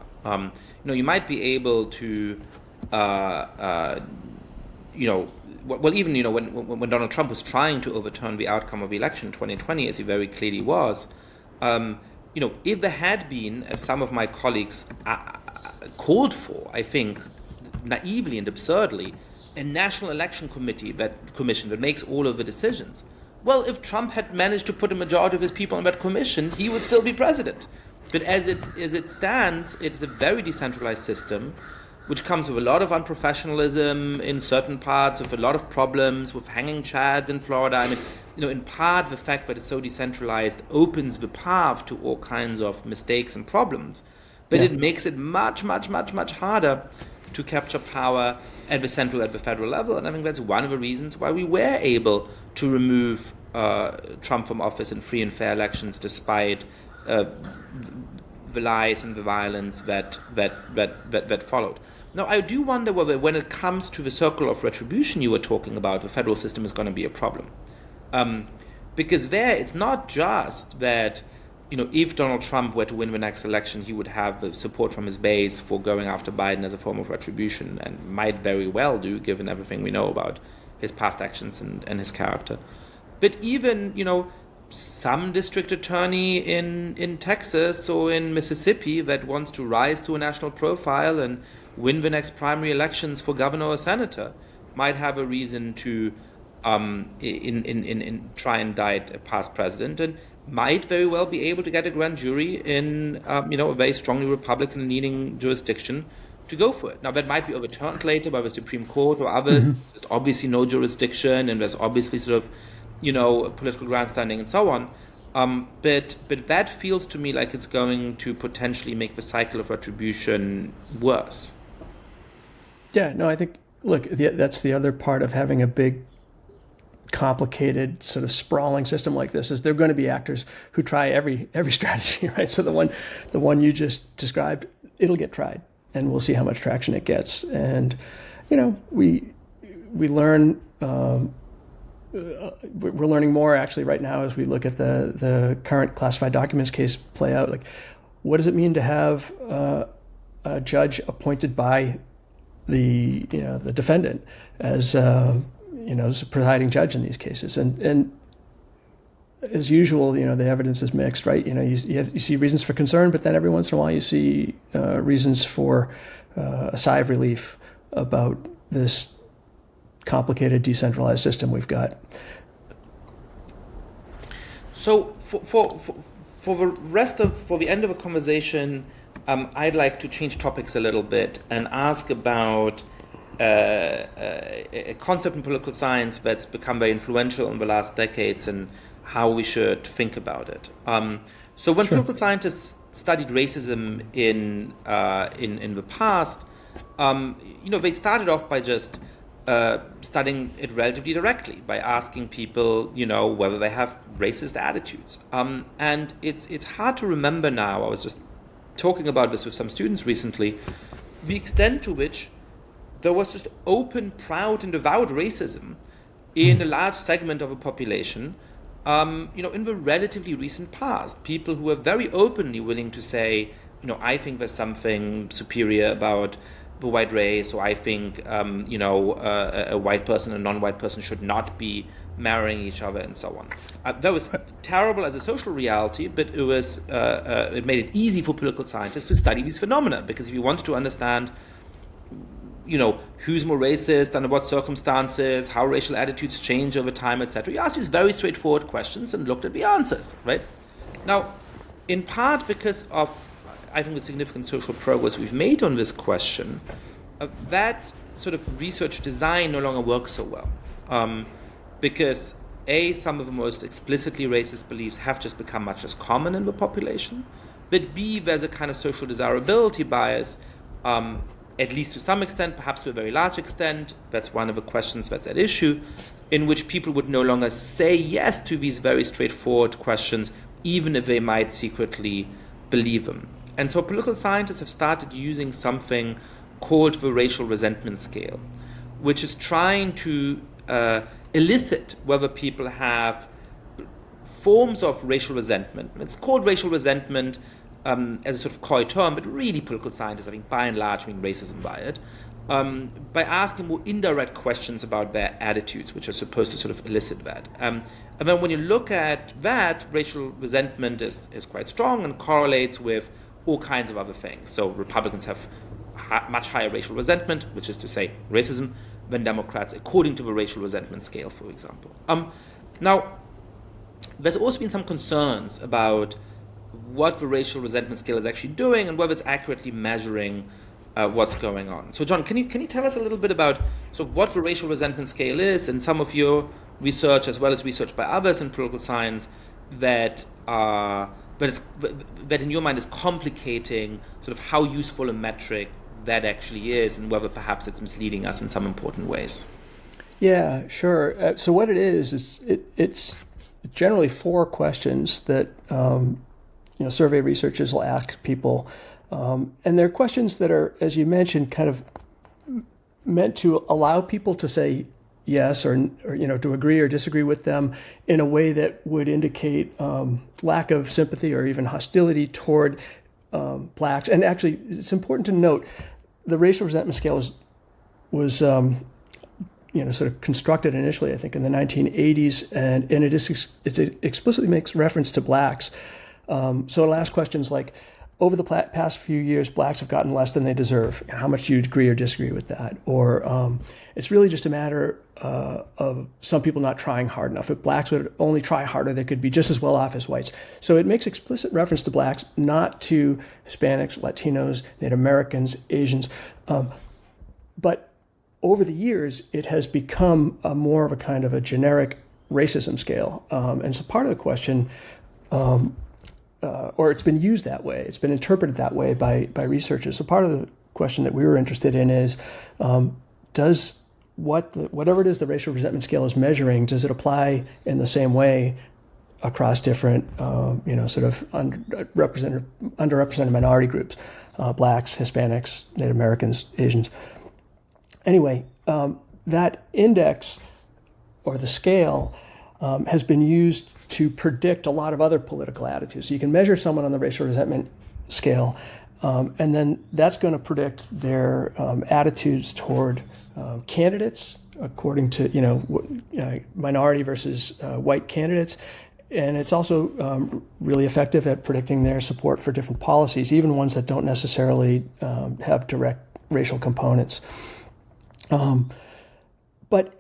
You might be able to, when Donald Trump was trying to overturn the outcome of the election in 2020, as he very clearly was, if there had been, as some of my colleagues called for, I think, naively and absurdly, a national election commission that makes all of the decisions. Well, if Trump had managed to put a majority of his people on that commission, he would still be president. But as it stands, it is a very decentralized system, which comes with a lot of unprofessionalism in certain parts, with a lot of problems, with hanging chads in Florida. I mean, in part, the fact that it's so decentralized opens the path to all kinds of mistakes and problems. But it makes it much, much, much, much harder to capture power at the federal level. And I think that's one of the reasons why we were able to remove Trump from office in free and fair elections, despite the lies and the violence that followed. Now, I do wonder whether, when it comes to the circle of retribution you were talking about, the federal system is going to be a problem. Because there, it's not just that, if Donald Trump were to win the next election, he would have the support from his base for going after Biden as a form of retribution, and might very well do, given everything we know about his past actions and his character. But even, some district attorney in Texas or in Mississippi that wants to rise to a national profile and win the next primary elections for governor or senator might have a reason to in try and indict a past president, and might very well be able to get a grand jury in a very strongly Republican-leaning jurisdiction to go for it. Now, that might be overturned later by the Supreme Court or others. There's obviously no jurisdiction, and there's obviously sort of political grandstanding and so on. But that feels to me like it's going to potentially make the cycle of retribution worse. Yeah, no, I think, look, that's the other part of having a big, complicated, sort of sprawling system like this, is there are going to be actors who try every strategy, right? So the one you just described, it'll get tried, and we'll see how much traction it gets. And, we learn, we're learning more actually right now as we look at the current classified documents case play out. Like, what does it mean to have a judge appointed by the defendant as as a presiding judge in these cases? And as usual, the evidence is mixed, right? You see reasons for concern, but then every once in a while you see reasons for a sigh of relief about this complicated, decentralized system we've got. So for the end of the conversation, I'd like to change topics a little bit and ask about a concept in political science that's become very influential in the last decades and how we should think about it. So when political scientists studied racism in the past, they started off by just studying it relatively directly, by asking people, whether they have racist attitudes. And it's hard to remember now. I was just talking about this with some students recently, the extent to which there was just open, proud, and avowed racism in a large segment of a population, in the relatively recent past. People who were very openly willing to say, I think there's something superior about the white race, or I think, a white person and a non-white person should not be marrying each other, and so on. That was terrible as a social reality, but it made it easy for political scientists to study these phenomena, because if you wanted to understand who's more racist, under what circumstances, how racial attitudes change over time, etc. You asked these very straightforward questions and looked at the answers, right? Now, in part because of, I think, the significant social progress we've made on this question, that sort of research design no longer works so well. Because A, some of the most explicitly racist beliefs have just become much less common in the population, but B, there's a kind of social desirability bias, at least to some extent, perhaps to a very large extent. That's one of the questions that's at issue, in which people would no longer say yes to these very straightforward questions, even if they might secretly believe them. And so political scientists have started using something called the racial resentment scale, which is trying to elicit whether people have forms of racial resentment. It's called racial resentment as a sort of coy term, but really political scientists, I think, by and large, mean racism by it, by asking more indirect questions about their attitudes, which are supposed to sort of elicit that. And then when you look at that, racial resentment is quite strong and correlates with all kinds of other things. So Republicans have much higher racial resentment, which is to say racism, than Democrats, according to the racial resentment scale, for example. Now, there's also been some concerns about what the racial resentment scale is actually doing and whether it's accurately measuring what's going on. So, John, can you tell us a little bit about sort of what the racial resentment scale is and some of your research, as well as research by others in political science, that in your mind is complicating sort of how useful a metric that actually is, and whether perhaps it's misleading us in some important ways? Yeah, sure. So what it is it's generally 4 questions that survey researchers will ask people, and they're questions that are, as you mentioned, kind of meant to allow people to say yes or to agree or disagree with them in a way that would indicate lack of sympathy or even hostility toward blacks. And actually, it's important to note the racial resentment scale was sort of constructed initially, I think, in the 1980s, and it explicitly makes reference to blacks. So it'll ask questions like, over the past few years, blacks have gotten less than they deserve. How much do you agree or disagree with that? Or it's really just a matter of some people not trying hard enough. If blacks would only try harder, they could be just as well off as whites. So it makes explicit reference to blacks, not to Hispanics, Latinos, Native Americans, Asians. But over the years, it has become more of a kind of a generic racism scale. And so part of the question, or it's been used that way, it's been interpreted that way by researchers. So part of the question that we were interested in is, does whatever it is the racial resentment scale is measuring, does it apply in the same way across different, sort of underrepresented minority groups, blacks, Hispanics, Native Americans, Asians? Anyway, that index or the scale has been used to predict a lot of other political attitudes. So you can measure someone on the racial resentment scale, and then that's going to predict their attitudes toward candidates according to minority versus white candidates. And it's also really effective at predicting their support for different policies, even ones that don't necessarily have direct racial components. But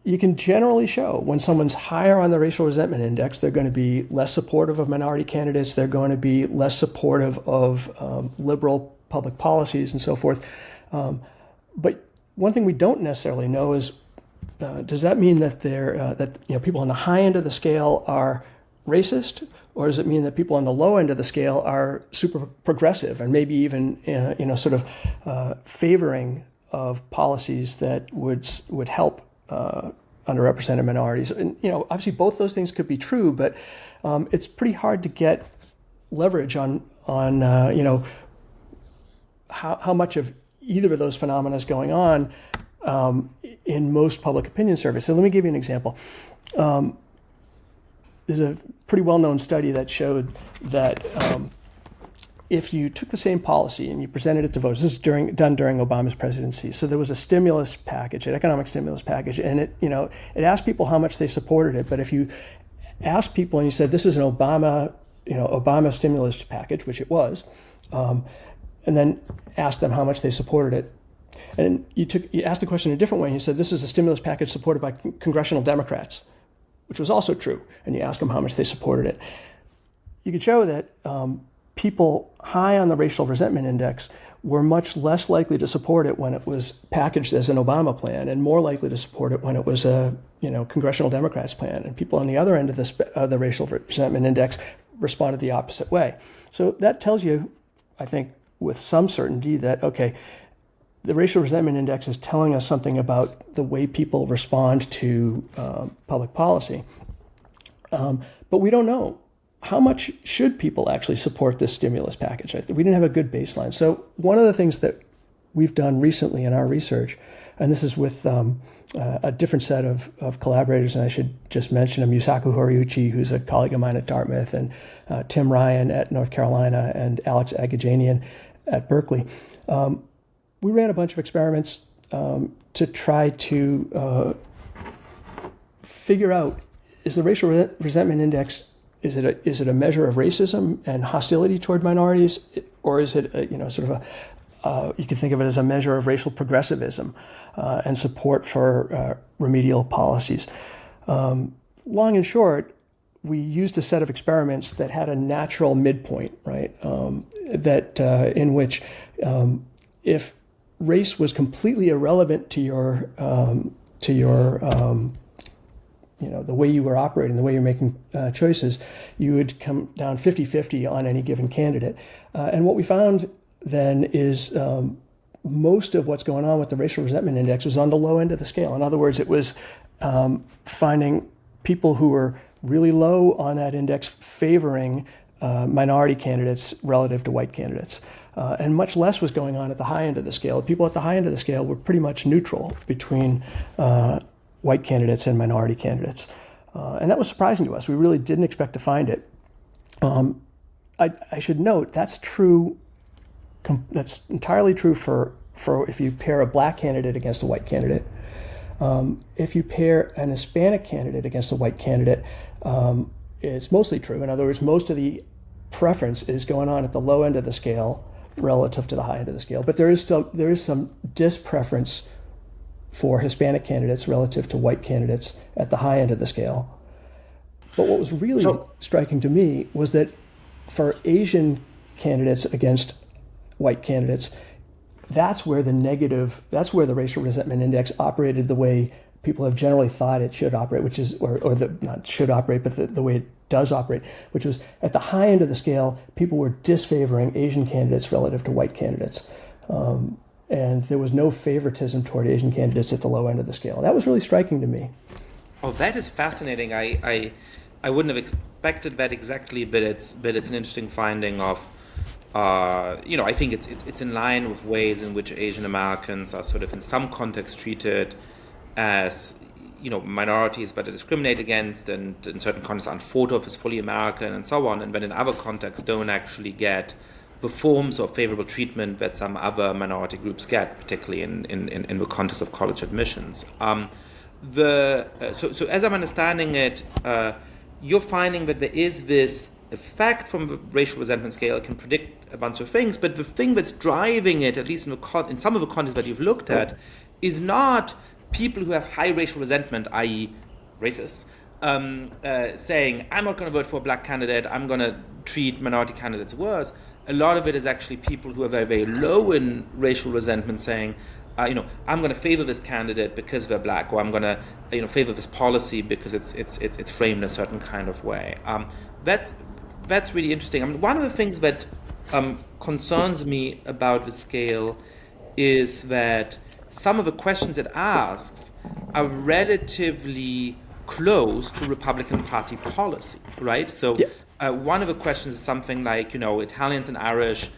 you can generally show when someone's higher on the racial resentment index, they're going to be less supportive of minority candidates. They're going to be less supportive of liberal public policies and so forth. But one thing we don't necessarily know is, does that mean that people on the high end of the scale are racist, or does it mean that people on the low end of the scale are super progressive and maybe even favoring of policies that would help underrepresented minorities? And obviously both those things could be true, but it's pretty hard to get leverage on how much of either of those phenomena is going on in most public opinion surveys. So let me give you an example. There's a pretty well-known study that showed that if you took the same policy and you presented it to voters, this is done during Obama's presidency. So there was a stimulus package, an economic stimulus package, and it asked people how much they supported it. But if you asked people and you said this is an Obama stimulus package, which it was, and then asked them how much they supported it, and you asked the question in a different way, and you said this is a stimulus package supported by congressional Democrats, which was also true, and you asked them how much they supported it, you could show that people high on the racial resentment index were much less likely to support it when it was packaged as an Obama plan, and more likely to support it when it was a congressional Democrats plan. And people on the other end of the racial resentment index responded the opposite way. So that tells you, I think, with some certainty that, okay, the racial resentment index is telling us something about the way people respond to public policy. But we don't know. How much should people actually support this stimulus package? We didn't have a good baseline. So one of the things that we've done recently in our research, and this is with a different set of collaborators, and I should just mention them, Yusaku Horiuchi, who's a colleague of mine at Dartmouth, and Tim Ryan at North Carolina, and Alex Agajanian at Berkeley. we ran a bunch of experiments to try to figure out, is the racial resentment index, is it a measure of racism and hostility toward minorities, or is it you can think of it as a measure of racial progressivism and support for remedial policies. Long and short, we used a set of experiments that had a natural midpoint, right? In which if race was completely irrelevant to your the way you were operating, the way you're making choices, you would come down 50-50 on any given candidate. And what we found then is most of what's going on with the racial resentment index was on the low end of the scale. In other words, it was finding people who were really low on that index favoring minority candidates relative to white candidates. And much less was going on at the high end of the scale. People at the high end of the scale were pretty much neutral between white candidates and minority candidates. And that was surprising to us. We really didn't expect to find it. I should note that's true. That's entirely true for if you pair a black candidate against a white candidate. If you pair an Hispanic candidate against a white candidate, it's mostly true. In other words, most of the preference is going on at the low end of the scale relative to the high end of the scale. But there is some dispreference for Hispanic candidates relative to white candidates at the high end of the scale. But what was really striking to me was that for Asian candidates against white candidates, that's where the racial resentment index operated the way people have generally thought it should operate, which is, not should operate, but the way it does operate, which was at the high end of the scale, people were disfavoring Asian candidates relative to white candidates. And there was no favoritism toward Asian candidates at the low end of the scale. That was really striking to me. Oh, that is fascinating. I wouldn't have expected that exactly, but it's an interesting finding of, I think it's in line with ways in which Asian Americans are sort of in some context treated as, minorities but are discriminated against, and in certain contexts aren't thought of as fully American and so on, and then in other contexts don't actually get the forms of favorable treatment that some other minority groups get, particularly in the context of college admissions. So as I'm understanding it, you're finding that there is this effect from the racial resentment scale. It can predict a bunch of things, but the thing that's driving it, at least in some of the contexts that you've looked at, is not people who have high racial resentment, i.e. racists, saying, I'm not going to vote for a black candidate, I'm going to treat minority candidates worse. A lot of it is actually people who are very, very low in racial resentment saying, I'm going to favor this candidate because they're black, or I'm going to, favor this policy because it's framed in a certain kind of way. That's really interesting. I mean, one of the things that concerns me about the scale is that some of the questions it asks are relatively close to Republican Party policy, right? So one of the questions is something like, Italians and Irish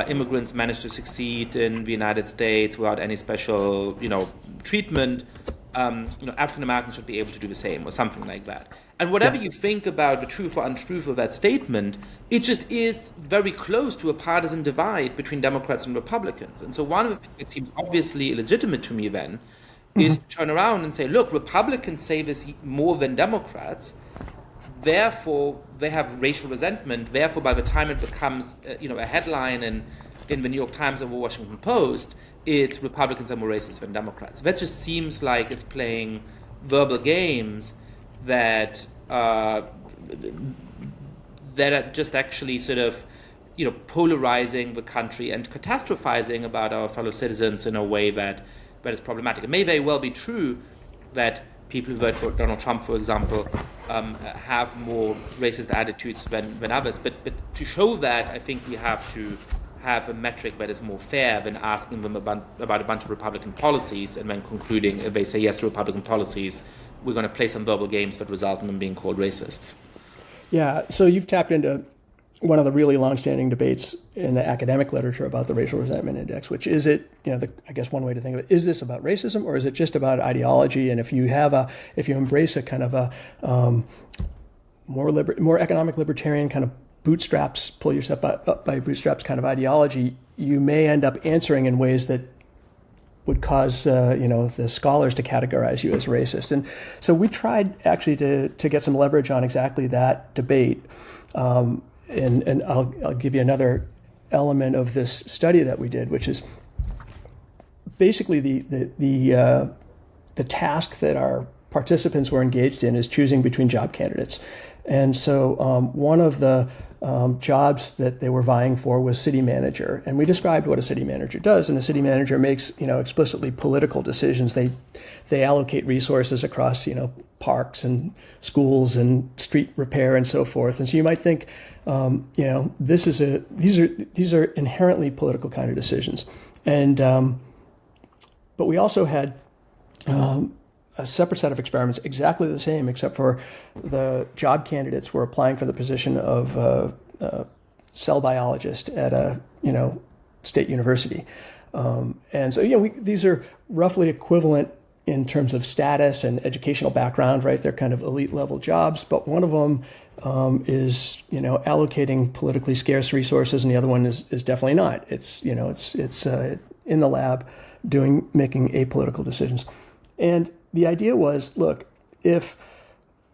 immigrants managed to succeed in the United States without any special, treatment. African Americans should be able to do the same, or something like that. And whatever you think about the truth or untruth of that statement, it just is very close to a partisan divide between Democrats and Republicans. And so one of the things that seems obviously illegitimate to me then is to turn around and say, look, Republicans say this more than Democrats, therefore they have racial resentment, therefore by the time it becomes a headline in the New York Times or the Washington Post, it's Republicans are more racist than Democrats. That just seems like it's playing verbal games that are just actually sort of polarizing the country and catastrophizing about our fellow citizens in a way that is problematic. It may very well be true that people who vote for Donald Trump, for example, have more racist attitudes than others, but to show that, I think we have to have a metric that is more fair than asking them about a bunch of Republican policies and then concluding, if they say yes to Republican policies, we're going to play some verbal games that result in them being called racists. Yeah, so you've tapped into one of the really long-standing debates in the academic literature about the racial resentment index, which is it, I guess one way to think of it, is this about racism or is it just about ideology? And if you embrace a kind of a more economic libertarian kind of bootstraps, pull yourself up by bootstraps kind of ideology, you may end up answering in ways that would cause the scholars to categorize you as racist. And so we tried actually to get some leverage on exactly that debate. And I'll give you another element of this study that we did, which is basically the task that our participants were engaged in is choosing between job candidates. And so one of the jobs that they were vying for was city manager. And we described what a city manager does. And a city manager makes, explicitly political decisions. They allocate resources across, parks and schools and street repair and so forth. And so you might think, these are inherently political kind of decisions. And but we also had a separate set of experiments, exactly the same, except for the job candidates were applying for the position of cell biologist at a state university, and so these are roughly equivalent in terms of status and educational background, right? They're kind of elite level jobs, but one of them is allocating politically scarce resources, and the other one is definitely not. It's in the lab making apolitical decisions. And the idea was, look, if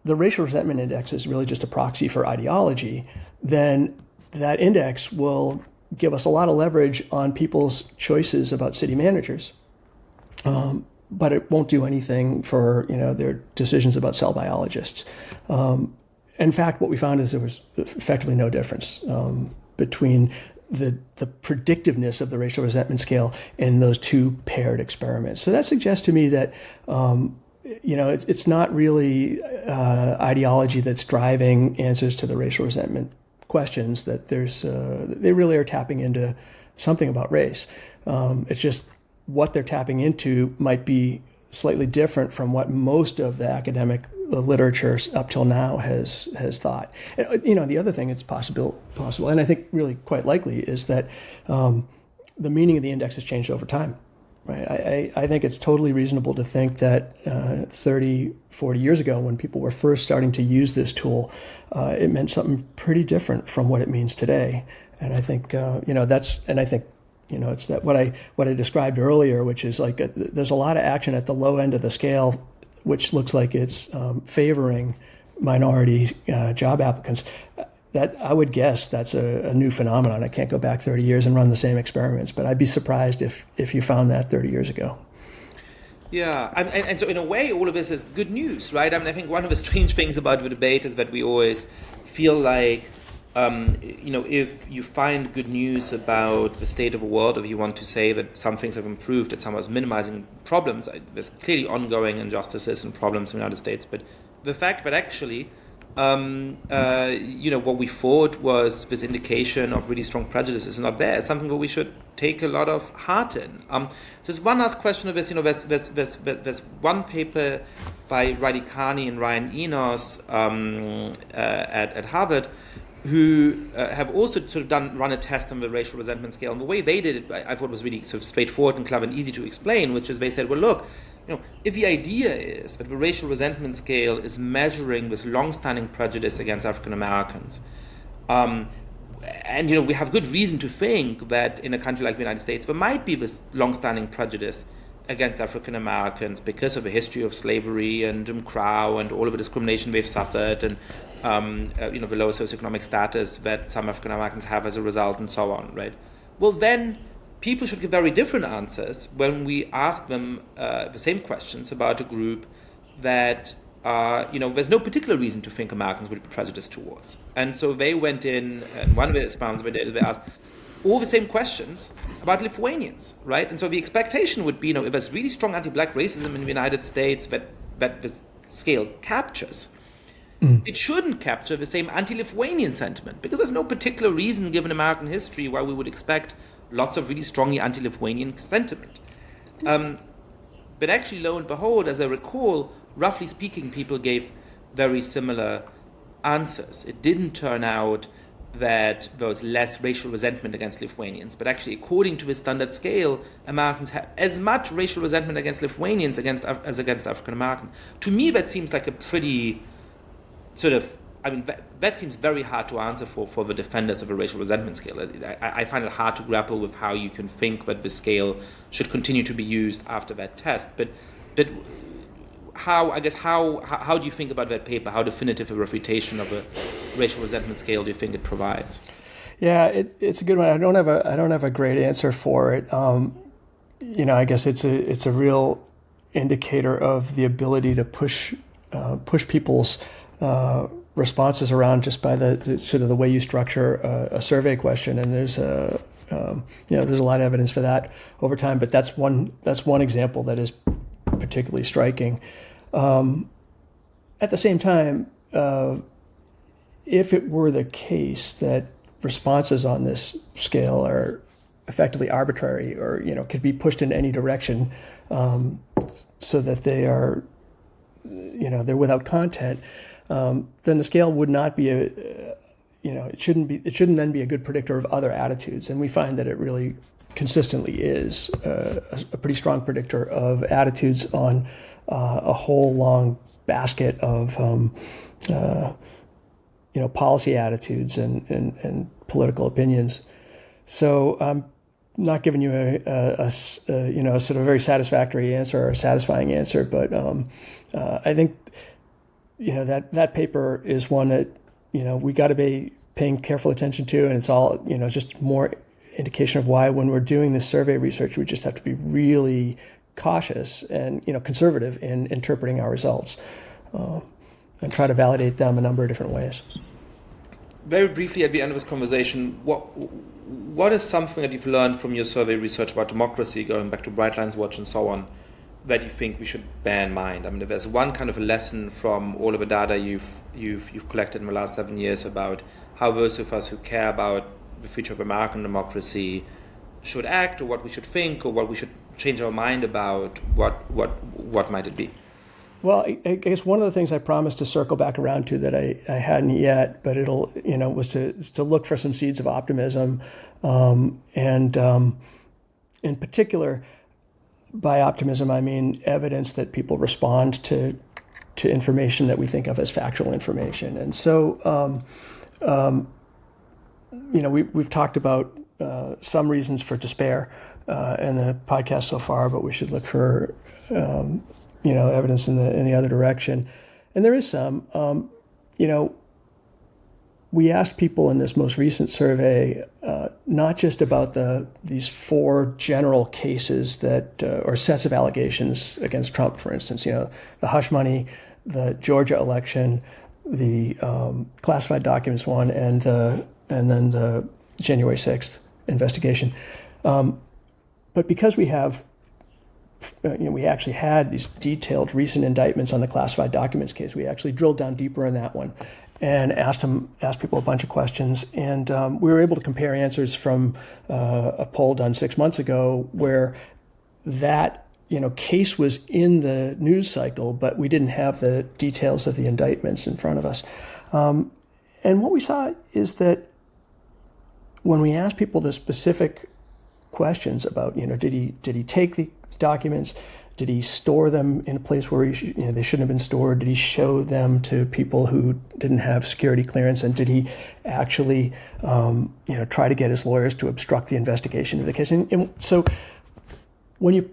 the racial resentment index is really just a proxy for ideology, then that index will give us a lot of leverage on people's choices about city managers. But it won't do anything for their decisions about cell biologists. In fact, what we found is there was effectively no difference between the predictiveness of the racial resentment scale in those two paired experiments. So that suggests to me that it's not really ideology that's driving answers to the racial resentment questions. That they really are tapping into something about race. It's just what they're tapping into might be slightly different from what most of the academic literature up till now has thought. The other thing it's possible, and I think really quite likely, is that the meaning of the index has changed over time. Right? I think it's totally reasonable to think that 30, 40 years ago, when people were first starting to use this tool, it meant something pretty different from what it means today. And I think it's that what I described earlier, which is like there's a lot of action at the low end of the scale, which looks like it's favoring minority job applicants. That I would guess that's a new phenomenon. I can't go back 30 years and run the same experiments, but I'd be surprised if you found that 30 years ago. Yeah, and so in a way, all of this is good news, right? I think one of the strange things about the debate is that we always feel like, if you find good news about the state of the world, or if you want to say that some things have improved, that somehow is minimizing problems, there's clearly ongoing injustices and problems in the United States. But the fact that actually, what we thought was this indication of really strong prejudice is not there, is something that we should take a lot of heart in. There's one last question of this. There's one paper by Radicani and Ryan Enos at Harvard, who have also sort of run a test on the racial resentment scale. And the way they did it, I thought was really sort of straightforward and clever and easy to explain, which is they said, well, look, if the idea is that the racial resentment scale is measuring this long-standing prejudice against African Americans, and we have good reason to think that in a country like the United States there might be this long-standing prejudice against African Americans because of the history of slavery and Jim Crow and all of the discrimination they've suffered, and the lower socioeconomic status that some African Americans have as a result, and so on, right? Well, then people should give very different answers when we ask them the same questions about a group that there's no particular reason to think Americans would be prejudiced towards. And so they went in, and one of the experiments they did, they asked all the same questions about Lithuanians, right? And so the expectation would be, if there's really strong anti-black racism in the United States that this scale captures, it shouldn't capture the same anti-Lithuanian sentiment, because there's no particular reason, given American history, why we would expect lots of really strongly anti-Lithuanian sentiment. But actually, lo and behold, as I recall, roughly speaking, people gave very similar answers. It didn't turn out that there was less racial resentment against Lithuanians, but actually, according to the standard scale, Americans have as much racial resentment against Lithuanians as against African Americans. To me, that seems like a pretty sort of I mean, that seems very hard to answer for the defenders of a racial resentment scale. I find it hard to grapple with how you can think that the scale should continue to be used after that test. But how do you think about that paper? How definitive a refutation of a racial resentment scale do you think it provides? Yeah, it's a good one. I don't have a great answer for it. I guess it's a real indicator of the ability to push people's responses around just by the sort of the way you structure a survey question. And there's there's a lot of evidence for that over time. But that's one example that is particularly striking. At the same time, if it were the case that responses on this scale are effectively arbitrary or could be pushed in any direction, so that they are they're without content, then the scale would not be it shouldn't then be a good predictor of other attitudes. And we find that it really consistently is a pretty strong predictor of attitudes on a whole long basket of policy attitudes and political opinions. So I'm not giving you a sort of very satisfactory answer or a satisfying answer, but I think that paper is one that we got to be paying careful attention to, and it's all just more indication of why when we're doing this survey research we just have to be really cautious and conservative in interpreting our results, and try to validate them a number of different ways. Very briefly at the end of this conversation, what is something that you've learned from your survey research about democracy, going back to Bright Lines Watch and so on, that you think we should bear in mind? I mean, if there's one kind of a lesson from all of the data you've collected in the last 7 years about how those of us who care about the future of American democracy should act, or what we should think, or what we should change our mind about, what might it be? Well, I guess one of the things I promised to circle back around to that I hadn't yet, but it'll was to look for some seeds of optimism, and in particular, by optimism I mean evidence that people respond to information that we think of as factual information. And so we've talked about some reasons for despair in the podcast so far, but we should look for evidence in the other direction. And there is some. We asked people in this most recent survey not just about these 4 general cases that or sets of allegations against Trump, for instance, the hush money, the Georgia election, the classified documents one, and then the January 6th investigation. But because we have we actually had these detailed recent indictments on the classified documents case, we actually drilled down deeper in that one and asked people a bunch of questions. And we were able to compare answers from a poll done 6 months ago where that case was in the news cycle, but we didn't have the details of the indictments in front of us. And what we saw is that when we asked people the specific questions about, did he take the documents? Did he store them in a place where they shouldn't have been stored? Did he show them to people who didn't have security clearance? And did he actually, try to get his lawyers to obstruct the investigation of the case? And so when you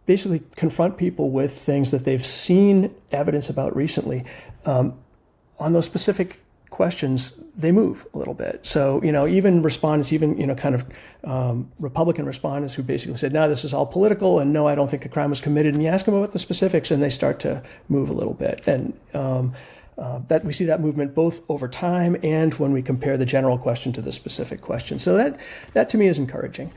basically confront people with things that they've seen evidence about recently, on those specific questions, they move a little bit. So, even respondents, Republican respondents who basically said, no, this is all political, and no, I don't think a crime was committed. And you ask them about the specifics, and they start to move a little bit. And that we see that movement both over time and when we compare the general question to the specific question. So that to me is encouraging.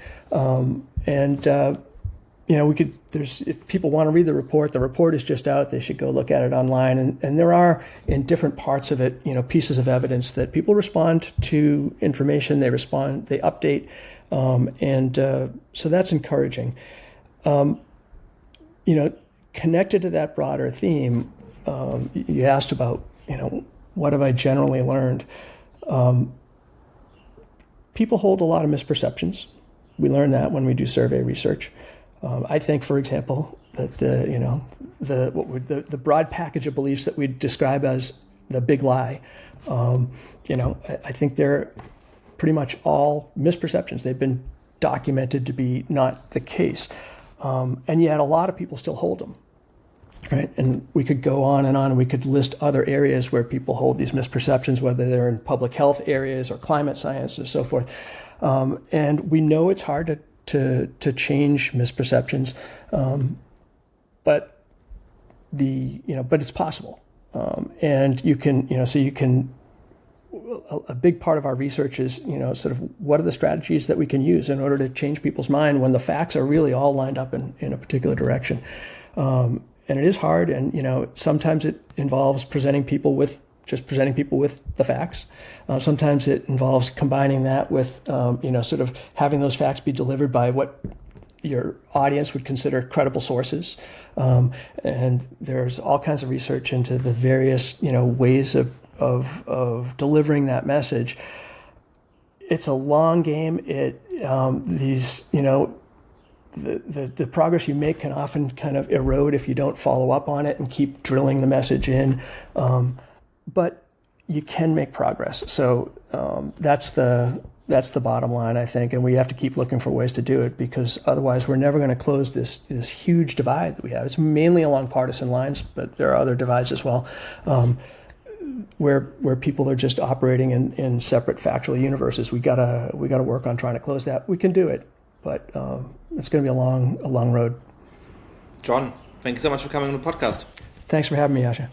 If people want to read the report is just out. They should go look at it online. And there are, in different parts of it, pieces of evidence that people respond to information, they update. So that's encouraging. Connected to that broader theme, you asked about, what have I generally learned? People hold a lot of misperceptions. We learn that when we do survey research. I think, for example, that the broad package of beliefs that we describe as the big lie. I think they're pretty much all misperceptions. They've been documented to be not the case. And yet a lot of people still hold them. Right. And we could go on, and we could list other areas where people hold these misperceptions, whether they're in public health areas or climate science and so forth. And we know it's hard to change misperceptions, but it's possible. And you can, a big part of our research is, sort of what are the strategies that we can use in order to change people's mind when the facts are really all lined up in a particular direction. And it is hard, and sometimes it involves presenting people with the facts. Sometimes it involves combining that with sort of having those facts be delivered by what your audience would consider credible sources. And there's all kinds of research into the various ways of delivering that message. It's a long game. The progress you make can often kind of erode if you don't follow up on it and keep drilling the message in. But you can make progress. So that's the bottom line, I think. And we have to keep looking for ways to do it, because otherwise we're never going to close this huge divide that we have. It's mainly along partisan lines, but there are other divides as well, where people are just operating in separate factual universes. We gotta work on trying to close that. We can do it, but it's going to be a long road. John, thank you so much for coming on the podcast. Thanks for having me, Yascha.